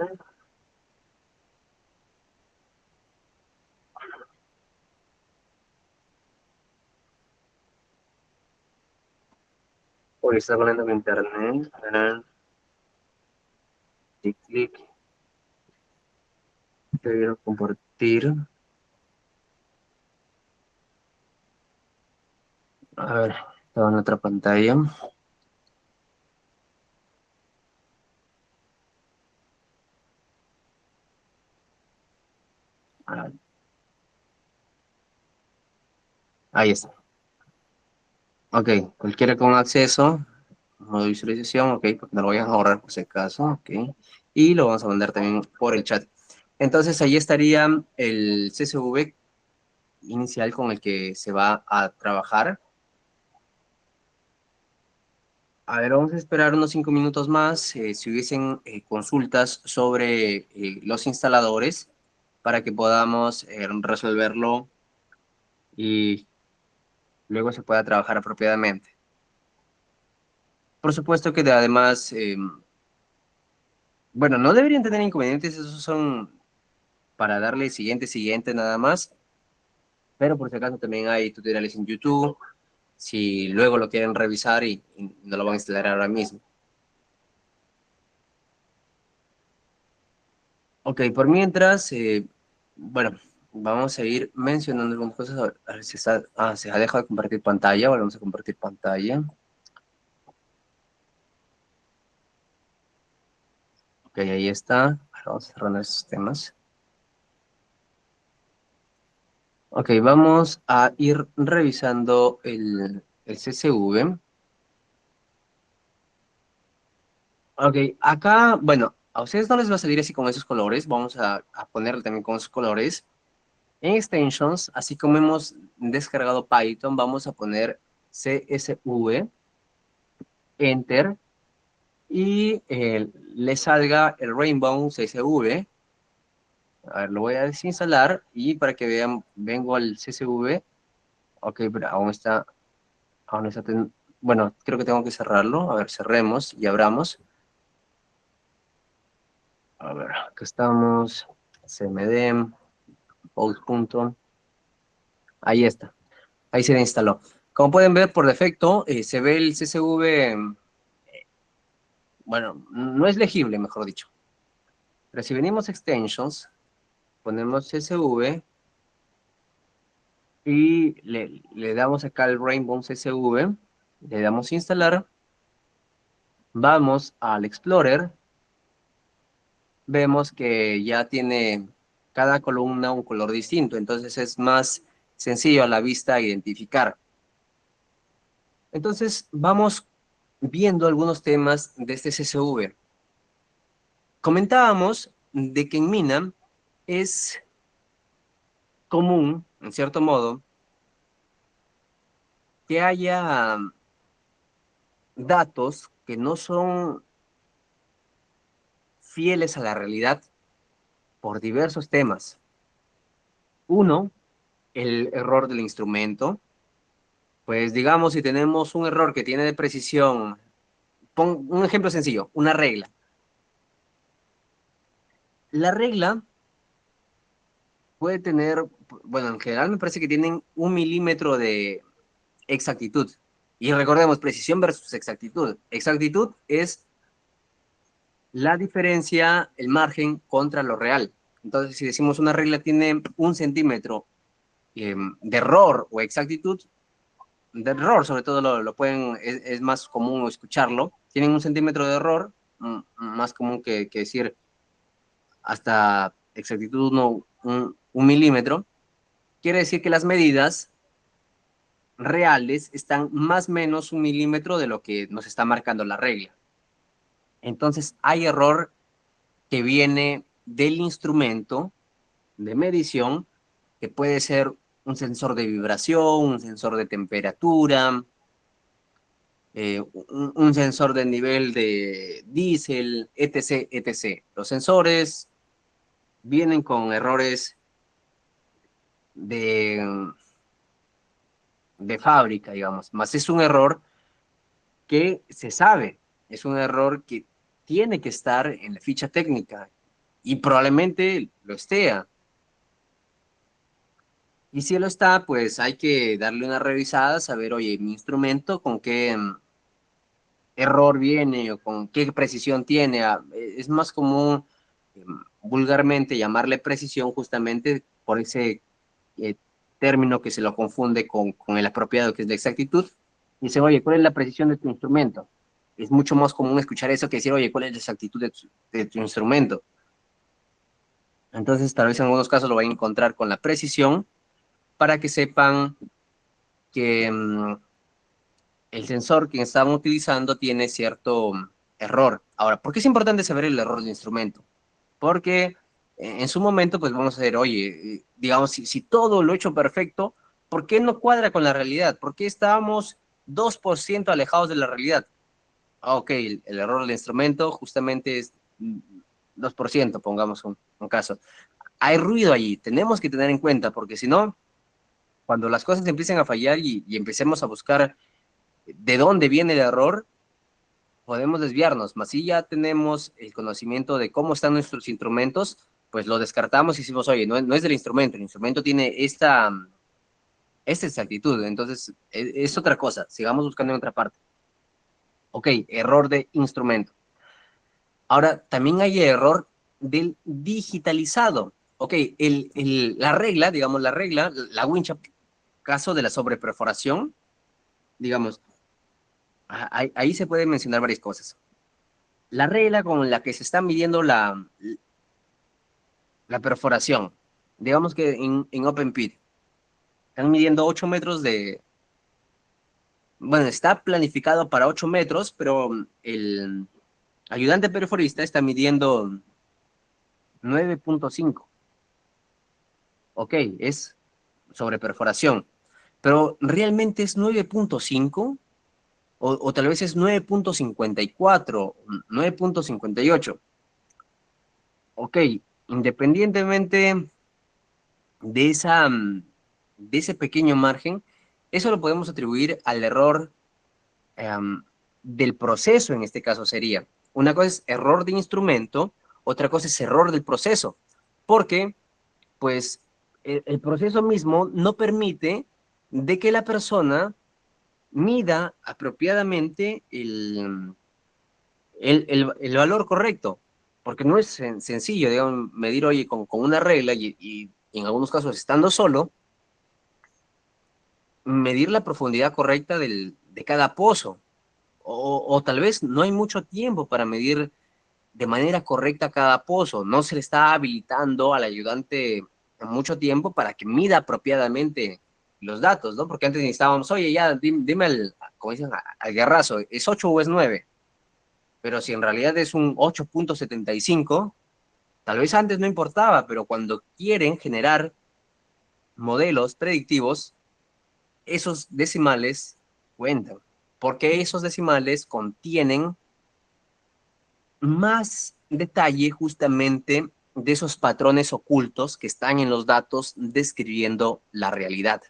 Hoy está poniendo mi internet. Verán, clic, clic. Quiero compartir. A ver, estaba en otra pantalla. Ah, ahí está. Ok, cualquiera con acceso, modo de visualización, ok, porque no lo voy a ahorrar por si acaso, ok. Y lo vamos a mandar también por el chat. Entonces ahí estaría el CSV inicial con el que se va a trabajar. A ver, vamos a esperar unos 5 minutos más, si hubiesen consultas sobre los instaladores, para que podamos resolverlo y luego se pueda trabajar apropiadamente. Por supuesto que además, bueno, no deberían tener inconvenientes, esos son para darle siguiente nada más, pero por si acaso también hay tutoriales en YouTube, si luego lo quieren revisar y no lo van a instalar ahora mismo. Ok, por mientras, bueno, vamos a ir mencionando algunas cosas. A ver si está, se ha dejado de compartir pantalla, volvemos a compartir pantalla. Ok, ahí está. Ahora vamos a cerrar esos temas. Ok, vamos a ir revisando el CSV. Ok, acá, bueno, a ustedes no les va a salir así con esos colores, vamos a ponerle también con esos colores. En extensions, así como hemos descargado Python, vamos a poner CSV, Enter, y le salga el Rainbow CSV. A ver, lo voy a desinstalar y para que vean, vengo al CSV. Ok, pero aún está, bueno, creo que tengo que cerrarlo. A ver, cerremos y abramos. A ver, acá estamos, cmd, post punto, ahí está, ahí se instaló. Como pueden ver, por defecto, se ve el CSV, bueno, no es legible, mejor dicho. Pero si venimos a extensions, ponemos CSV y le damos acá el Rainbow CSV, le damos instalar, vamos al Explorer, vemos que ya tiene cada columna un color distinto, entonces es más sencillo a la vista identificar. Entonces vamos viendo algunos temas de este CSV. Comentábamos de que en Mina es común, en cierto modo, que haya datos que no son fieles a la realidad por diversos temas. Uno, el error del instrumento. Pues digamos, si tenemos un error que tiene de precisión, pon un ejemplo sencillo, una regla. La regla puede tener, bueno, en general me parece que tienen 1 milímetro de exactitud. Y recordemos, precisión versus exactitud. Exactitud es la diferencia, el margen contra lo real. Entonces, si decimos una regla tiene 1 centímetro de error o exactitud, de error, sobre todo lo pueden, es más común escucharlo, tienen 1 centímetro de error, más común que decir hasta exactitud un milímetro, quiere decir que las medidas reales están más o menos 1 milímetro de lo que nos está marcando la regla. Entonces hay error que viene del instrumento de medición, que puede ser un sensor de vibración, un sensor de temperatura, un sensor de nivel de diésel, etc., etc. Los sensores vienen con errores de, de fábrica, digamos, más es un error que se sabe, es un error que tiene que estar en la ficha técnica y probablemente lo esté. Y si lo está, pues hay que darle una revisada, saber, oye, mi instrumento con qué error viene o con qué precisión tiene. Es más común vulgarmente llamarle precisión justamente por ese término que se lo confunde con el apropiado, que es la exactitud. Dice, oye, ¿cuál es la precisión de tu instrumento? Es mucho más común escuchar eso que decir, oye, ¿cuál es la exactitud de tu instrumento? Entonces, tal vez en algunos casos lo vayan a encontrar con la precisión para que sepan que el sensor que estaban utilizando tiene cierto error. Ahora, ¿por qué es importante saber el error del instrumento? Porque en su momento, pues vamos a ver, oye, digamos, si todo lo he hecho perfecto, ¿por qué no cuadra con la realidad? ¿Por qué estábamos 2% alejados de la realidad? Ah, ok, el error del instrumento justamente es 2%, pongamos un caso. Hay ruido allí, tenemos que tener en cuenta, porque si no, cuando las cosas empiecen a fallar y empecemos a buscar de dónde viene el error, podemos desviarnos, mas si ya tenemos el conocimiento de cómo están nuestros instrumentos, pues lo descartamos y decimos, oye, no es del instrumento, el instrumento tiene esta exactitud, entonces es otra cosa, sigamos buscando en otra parte. Ok, error de instrumento. Ahora, también hay error del digitalizado. Ok, la regla, digamos, la wincha, caso de la sobreperforación, digamos, ahí se pueden mencionar varias cosas. La regla con la que se está midiendo la perforación, digamos que en Open Pit, están midiendo 8 metros bueno, está planificado para 8 metros, pero el ayudante perforista está midiendo 9.5. Ok, es sobre perforación, pero ¿realmente es 9.5? O tal vez es 9.54, 9.58. Ok, independientemente de, de ese pequeño margen, eso lo podemos atribuir al error um, del proceso, en este caso sería. Una cosa es error de instrumento, otra cosa es error del proceso, porque pues el proceso mismo no permite de que la persona mida apropiadamente el valor correcto, porque no es sencillo, digamos, medir, oye, con una regla y en algunos casos estando solo, medir la profundidad correcta de cada pozo, o tal vez no hay mucho tiempo para medir de manera correcta cada pozo, no se le está habilitando al ayudante mucho tiempo para que mida apropiadamente los datos, ¿no? Porque antes necesitábamos, oye, ya, dime, como dicen, al guerrazo, ¿es 8 o es 9? Pero si en realidad es un 8.75, tal vez antes no importaba, pero cuando quieren generar modelos predictivos, esos decimales cuentan, porque esos decimales contienen más detalle justamente de esos patrones ocultos que están en los datos describiendo la realidad.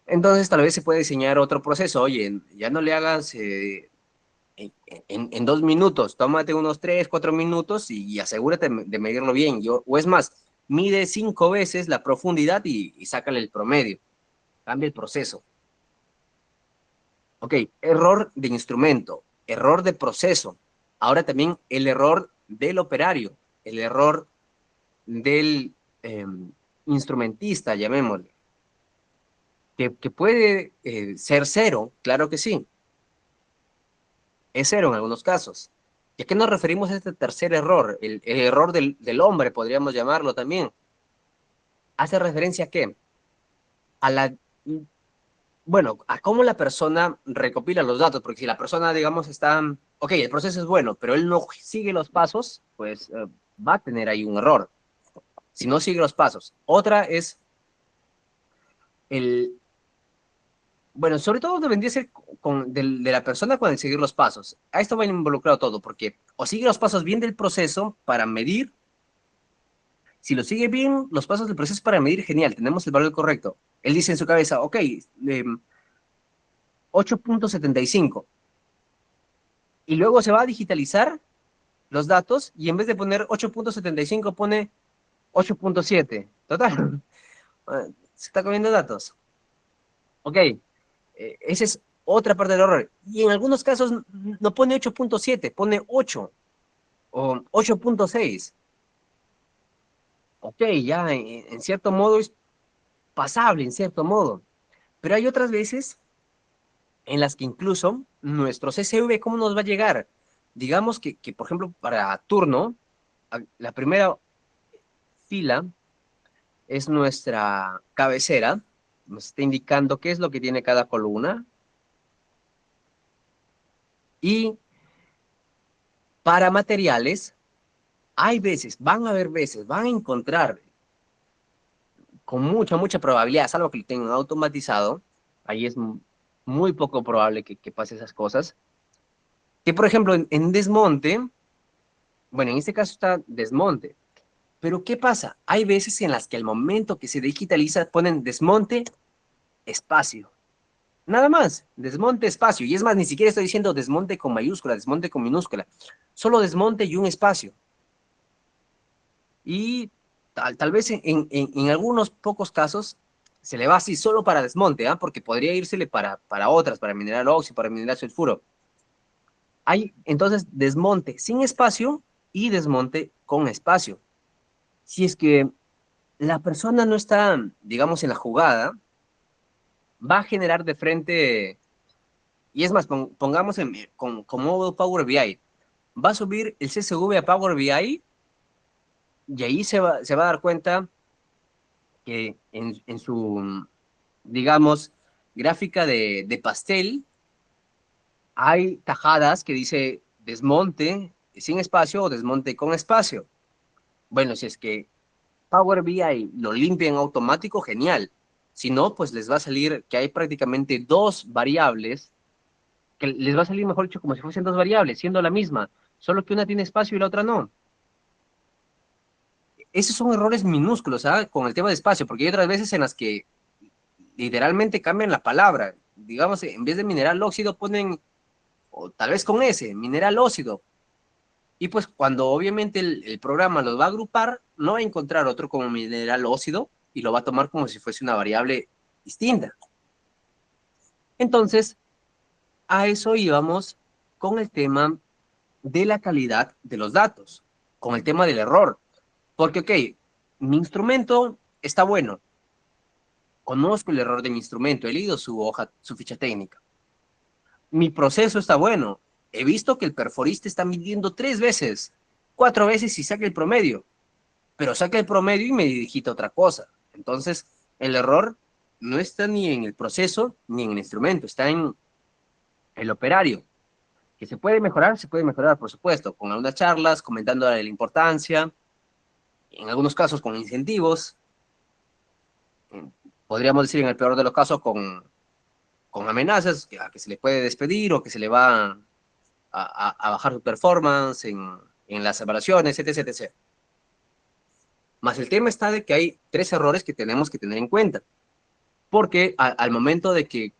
Entonces tal vez se puede diseñar otro proceso. Oye, ya no le hagas en 2 minutos, tómate unos 3, 4 minutos y asegúrate de medirlo bien. O es más, mide 5 veces la profundidad y sácale el promedio. Cambia el proceso. Ok, error de instrumento, error de proceso. Ahora también el error del operario, el error del instrumentista, llamémosle, que puede ser cero, claro que sí, es cero en algunos casos. ¿Y a qué nos referimos a este tercer error? El error del hombre, podríamos llamarlo también. ¿Hace referencia a qué? A la, bueno, a cómo la persona recopila los datos, porque si la persona, digamos, está, ok, el proceso es bueno, pero él no sigue los pasos, pues va a tener ahí un error, si no sigue los pasos. Otra es el, bueno, sobre todo debería ser de la persona con el seguir los pasos. A esto va involucrado todo, porque o sigue los pasos bien del proceso para medir, si lo sigue bien los pasos del proceso para medir, genial, tenemos el valor correcto. Él dice en su cabeza, ok, 8.75, y luego se va a digitalizar los datos y en vez de poner 8.75 pone 8.7. Total, se está comiendo datos. Ok, esa es otra parte del error. Y en algunos casos no pone 8.7, pone 8 o 8.6. ok, ya en cierto modo es pasable, en cierto modo. Pero hay otras veces en las que incluso nuestro CSV, ¿cómo nos va a llegar? Digamos que por ejemplo, para turno, la primera fila es nuestra cabecera, nos está indicando qué es lo que tiene cada columna, y para materiales, hay veces, van a haber veces, van a encontrar con mucha probabilidad, salvo que lo tengan automatizado, ahí es muy poco probable que pase esas cosas, que por ejemplo en desmonte, bueno, en este caso está desmonte, pero ¿qué pasa? Hay veces en las que al momento que se digitaliza ponen desmonte, espacio. Nada más, desmonte, espacio. Y es más, ni siquiera estoy diciendo desmonte con mayúscula, desmonte con minúscula. Solo desmonte y un espacio. Y tal vez en algunos pocos casos se le va así solo para desmonte, ¿ah? Porque podría írsele para otras, para mineral óxido, para mineral sulfuro. Hay entonces desmonte sin espacio y desmonte con espacio. Si es que la persona no está, digamos, en la jugada, va a generar de frente, y es más, pongamos con modo Power BI, va a subir el CSV a Power BI y ahí se va a dar cuenta que en su, digamos, gráfica de pastel, hay tajadas que dice desmonte sin espacio o desmonte con espacio. Bueno, si es que Power BI lo limpia en automático, genial. Si no, pues les va a salir que hay prácticamente dos variables, que les va a salir, mejor dicho, como si fuesen dos variables, siendo la misma, solo que una tiene espacio y la otra no. Esos son errores minúsculos, ¿ah? Con el tema de espacio, porque hay otras veces en las que literalmente cambian la palabra. Digamos, en vez de mineral óxido ponen, o tal vez con S, mineral óxido. Y pues cuando obviamente el programa los va a agrupar, no va a encontrar otro como mineral óxido y lo va a tomar como si fuese una variable distinta. Entonces, a eso íbamos con el tema de la calidad de los datos, con el tema del error. Porque, ok, mi instrumento está bueno, conozco el error de mi instrumento, he leído su hoja, su ficha técnica. Mi proceso está bueno, he visto que el perforista está midiendo 3 veces, 4 veces y saca el promedio, pero saca el promedio y me digita otra cosa. Entonces, el error no está ni en el proceso ni en el instrumento, está en el operario. Que se puede mejorar, por supuesto, con algunas charlas, comentando la importancia, en algunos casos con incentivos, podríamos decir en el peor de los casos con amenazas, a que se le puede despedir o que se le va a bajar su performance en las evaluaciones, etc, etc. Más el tema está de que hay 3 errores que tenemos que tener en cuenta, porque al momento de que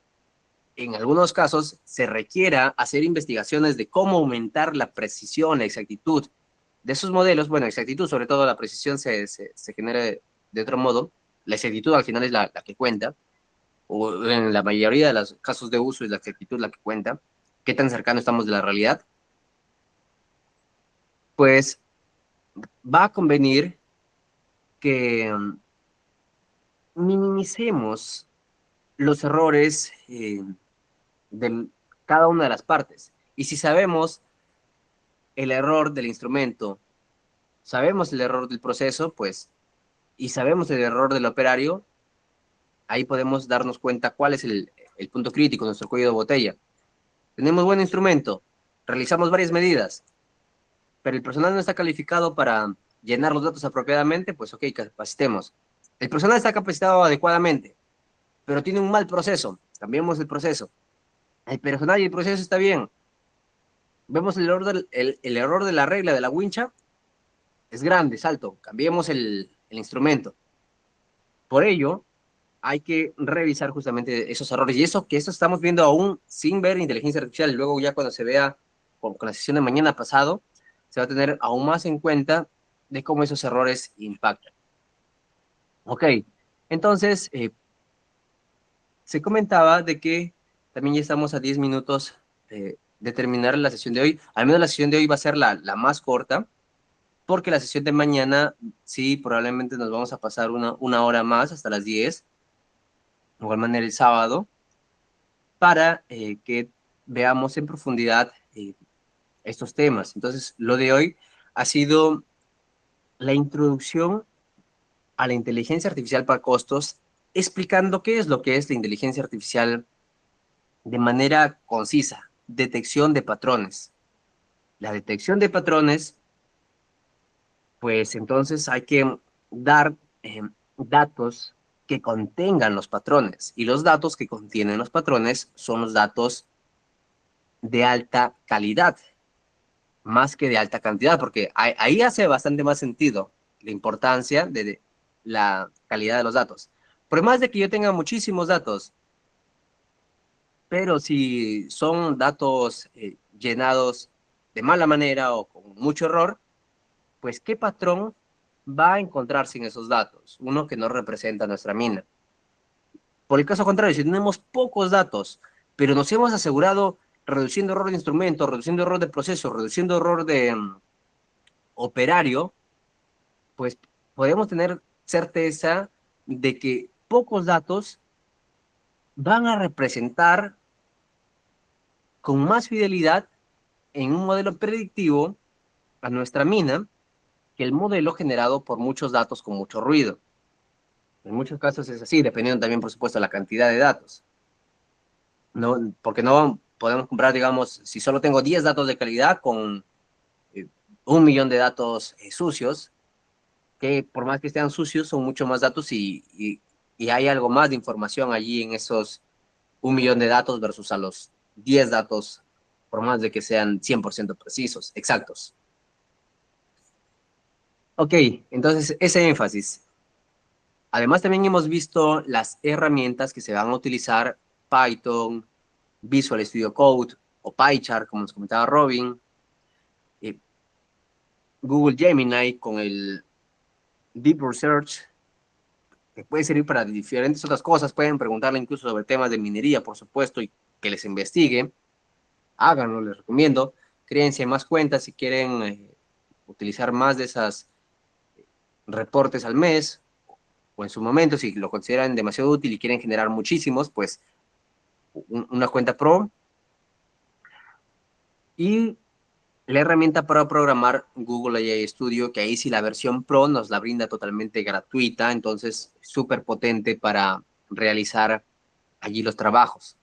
en algunos casos se requiera hacer investigaciones de cómo aumentar la precisión, la exactitud de esos modelos, bueno, exactitud, sobre todo la precisión se genera de otro modo, la exactitud al final es la que cuenta, o en la mayoría de los casos de uso es la exactitud la que cuenta, qué tan cercano estamos de la realidad, pues va a convenir que minimicemos los errores de cada una de las partes. Y si sabemos el error del instrumento, sabemos el error del proceso, pues, y sabemos el error del operario, ahí podemos darnos cuenta cuál es el punto crítico, nuestro cuello de botella. Tenemos buen instrumento, realizamos varias medidas, pero el personal no está calificado para llenar los datos apropiadamente, pues ok, capacitemos. El personal está capacitado adecuadamente, pero tiene un mal proceso, cambiemos el proceso. El personal y el proceso está bien. Vemos el error de la regla de la wincha, es grande, es alto, cambiemos el instrumento. Por ello, hay que revisar justamente esos errores. Y eso estamos viendo aún sin ver inteligencia artificial. Y luego ya cuando se vea con la sesión de mañana pasado, se va a tener aún más en cuenta de cómo esos errores impactan. Ok, entonces se comentaba de que también ya estamos a 10 minutos de terminar la sesión de hoy. Al menos la sesión de hoy va a ser la más corta. porque la sesión de mañana sí, probablemente nos vamos a pasar una hora más hasta las 10, de igual manera el sábado, para que veamos en profundidad estos temas. Entonces, lo de hoy ha sido la introducción a la inteligencia artificial para costos, explicando qué es lo que es la inteligencia artificial de manera concisa. Detección de patrones. La detección de patrones, pues entonces hay que dar datos que contengan los patrones. Y los datos que contienen los patrones son los datos de alta calidad, más que de alta cantidad, porque ahí hace bastante más sentido la importancia de la calidad de los datos. Por más de que yo tenga muchísimos datos, pero si son datos llenados de mala manera o con mucho error, pues ¿qué patrón va a encontrarse en esos datos? Uno que no representa nuestra mina. Por el caso contrario, si tenemos pocos datos, pero nos hemos asegurado reduciendo error de instrumento, reduciendo error de proceso, reduciendo error de operario, pues podemos tener certeza de que pocos datos van a representar con más fidelidad en un modelo predictivo a nuestra mina que el modelo generado por muchos datos con mucho ruido. En muchos casos es así, dependiendo también, por supuesto, de la cantidad de datos. No, porque no podemos comprar, digamos, si solo tengo 10 datos de calidad con 1 millón de datos sucios, que por más que estén sucios, son mucho más datos y hay algo más de información allí en esos 1 millón de datos versus a los 10 datos, por más de que sean 100% precisos, exactos. Ok, entonces ese énfasis. Además, también hemos visto las herramientas que se van a utilizar, Python, Visual Studio Code o PyChart, como nos comentaba Robin, Google Gemini con el Deep Research, que puede servir para diferentes otras cosas. Pueden preguntarle incluso sobre temas de minería, por supuesto, y que les investigue. Háganlo, les recomiendo. Créense más cuentas si quieren utilizar más de esas reportes al mes o en su momento, si lo consideran demasiado útil y quieren generar muchísimos, pues una cuenta Pro. Y la herramienta para programar Google AI Studio, que ahí sí la versión Pro nos la brinda totalmente gratuita, entonces súper potente para realizar allí los trabajos.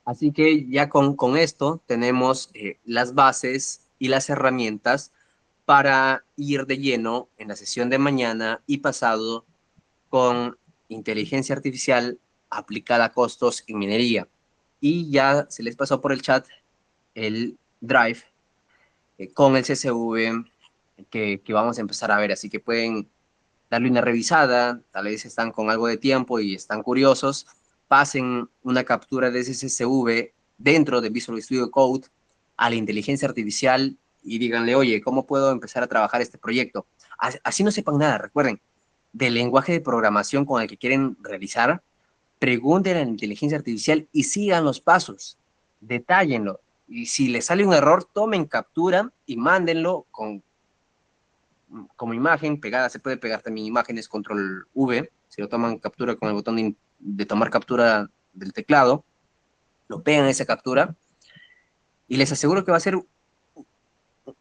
Así que ya con esto tenemos las bases y las herramientas para ir de lleno en la sesión de mañana y pasado con inteligencia artificial aplicada a costos en minería. Y ya se les pasó por el chat el Drive con el CSV que vamos a empezar a ver. Así que pueden darle una revisada, tal vez están con algo de tiempo y están curiosos, pasen una captura de ese CSV dentro de Visual Studio Code a la inteligencia artificial y díganle, oye, ¿cómo puedo empezar a trabajar este proyecto? Así no sepan nada, recuerden, del lenguaje de programación con el que quieren realizar, pregunten a la inteligencia artificial y sigan los pasos, detállenlo. Y si les sale un error, tomen captura y mándenlo como imagen pegada. Se puede pegar también imágenes, control V, si lo toman captura con el botón de tomar captura del teclado, lo pegan esa captura y les aseguro que va a ser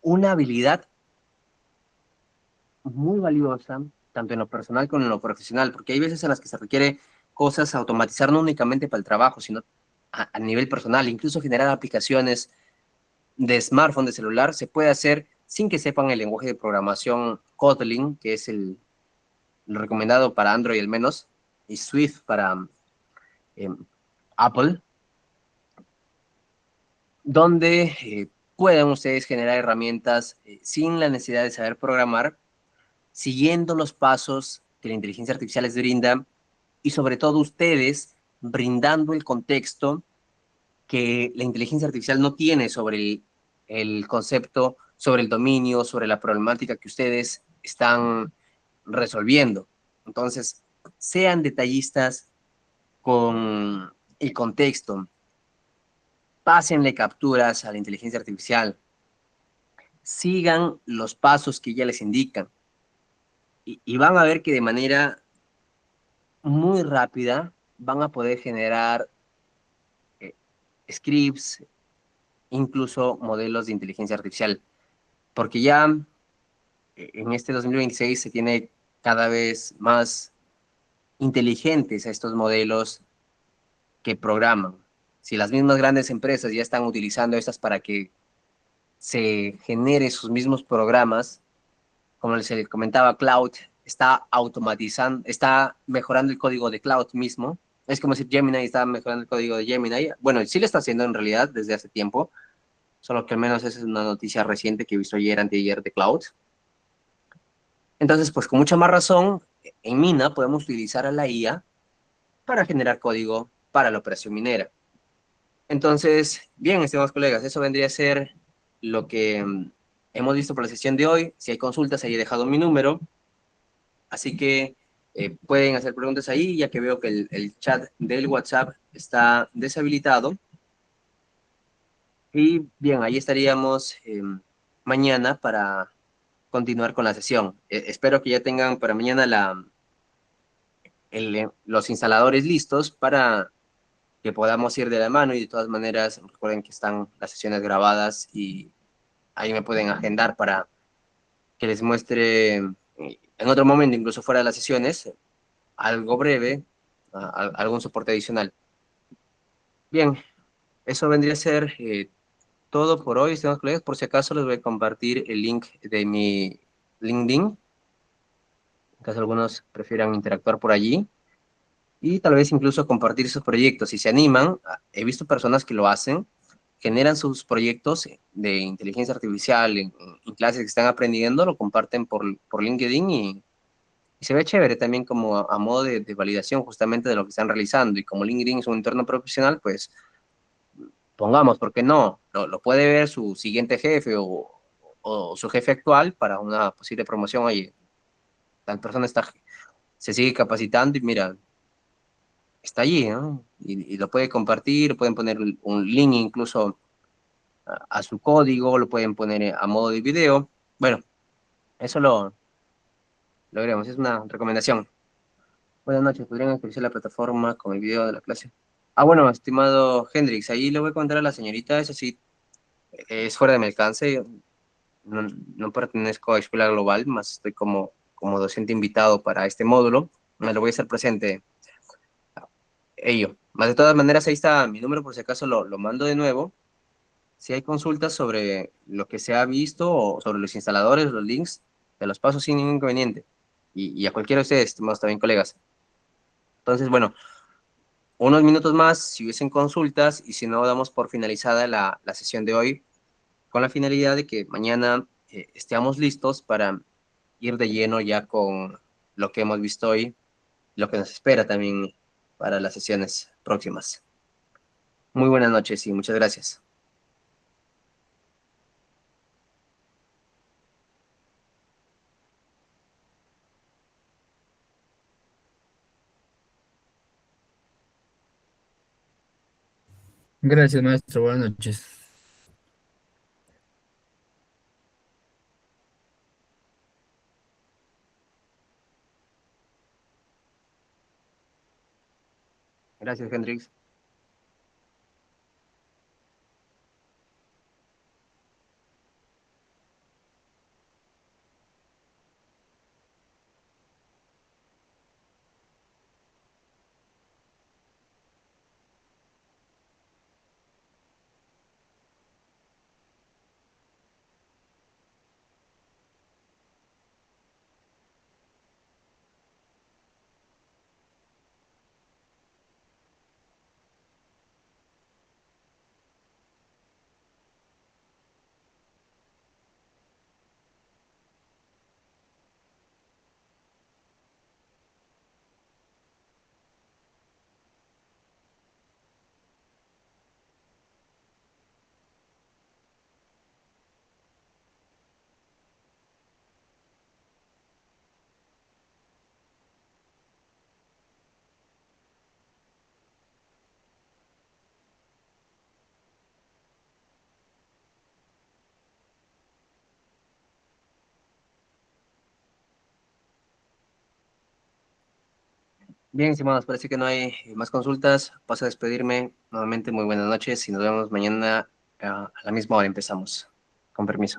una habilidad muy valiosa, tanto en lo personal como en lo profesional, porque hay veces en las que se requiere cosas automatizar no únicamente para el trabajo, sino a nivel personal, incluso generar aplicaciones de smartphone, de celular, se puede hacer sin que sepan el lenguaje de programación Kotlin, que es lo recomendado para Android al menos, y Swift para eh, Apple, donde pueden ustedes generar herramientas sin la necesidad de saber programar, siguiendo los pasos que la inteligencia artificial les brinda y sobre todo ustedes brindando el contexto que la inteligencia artificial no tiene sobre el concepto, sobre el dominio, sobre la problemática que ustedes están resolviendo. Entonces, sean detallistas con el contexto, pásenle capturas a la inteligencia artificial, sigan los pasos que ya les indican y van a ver que de manera muy rápida van a poder generar eh, scripts, incluso modelos de inteligencia artificial, porque ya en este 2026 se tiene cada vez más inteligentes a estos modelos que programan. Si las mismas grandes empresas ya están utilizando estas para que se genere sus mismos programas, como les comentaba, Cloud está automatizando, está mejorando el código de Cloud mismo. Es como si Gemini está mejorando el código de Gemini. Bueno, sí lo está haciendo en realidad desde hace tiempo, solo que al menos esa es una noticia reciente que he visto ayer, anteayer de Cloud. Entonces, pues con mucha más razón, en Mina podemos utilizar a la IA para generar código para la operación minera. Entonces, bien, estimados colegas, eso vendría a ser lo que hemos visto por la sesión de hoy. Si hay consultas, ahí he dejado mi número, así que pueden hacer preguntas ahí, ya que veo que el chat del WhatsApp está deshabilitado. Y bien, ahí estaríamos mañana para continuar con la sesión. Espero que ya tengan para mañana los instaladores listos para que podamos ir de la mano y de todas maneras recuerden que están las sesiones grabadas y ahí me pueden agendar para que les muestre en otro momento, incluso fuera de las sesiones, algo breve, algún soporte adicional. Bien, eso vendría a ser todo por hoy, estimados colegas. Por si acaso les voy a compartir el link de mi LinkedIn, en caso algunos prefieran interactuar por allí. Y tal vez incluso compartir sus proyectos. Si se animan, he visto personas que lo hacen, generan sus proyectos de inteligencia artificial en clases que están aprendiendo, lo comparten por LinkedIn y se ve chévere también como a modo de validación justamente de lo que están realizando. Y como LinkedIn es un entorno profesional, pues pongamos, ¿por qué no? Lo puede ver su siguiente jefe o su jefe actual para una posible promoción. Oye, tal persona se sigue capacitando y mira, está allí, ¿no? Y lo puede compartir, pueden poner un link incluso a su código, lo pueden poner a modo de video. Bueno, eso lo veremos, es una recomendación. Buenas noches, ¿podrían actualizar la plataforma con el video de la clase? Ah, bueno, estimado Hendrix, ahí le voy a contar a la señorita, eso sí, es fuera de mi alcance, no, no pertenezco a Escuela Global, más estoy como docente invitado para este módulo, me lo voy a hacer presente ello. Más de todas maneras, ahí está mi número, por si acaso lo mando de nuevo. Si hay consultas sobre lo que se ha visto o sobre los instaladores, los links, te los paso sin ningún inconveniente. Y a cualquiera de ustedes, estimados también colegas. Entonces, bueno, unos minutos más si hubiesen consultas y si no, damos por finalizada la sesión de hoy con la finalidad de que mañana estemos listos para ir de lleno ya con lo que hemos visto hoy, lo que nos espera también para las sesiones próximas. Muy buenas noches y muchas gracias. Gracias, maestro. Buenas noches. Gracias, Hendrix. Bien, estimados, parece que no hay más consultas. Paso a despedirme. Nuevamente, muy buenas noches y nos vemos mañana a la misma hora. Empezamos. Con permiso.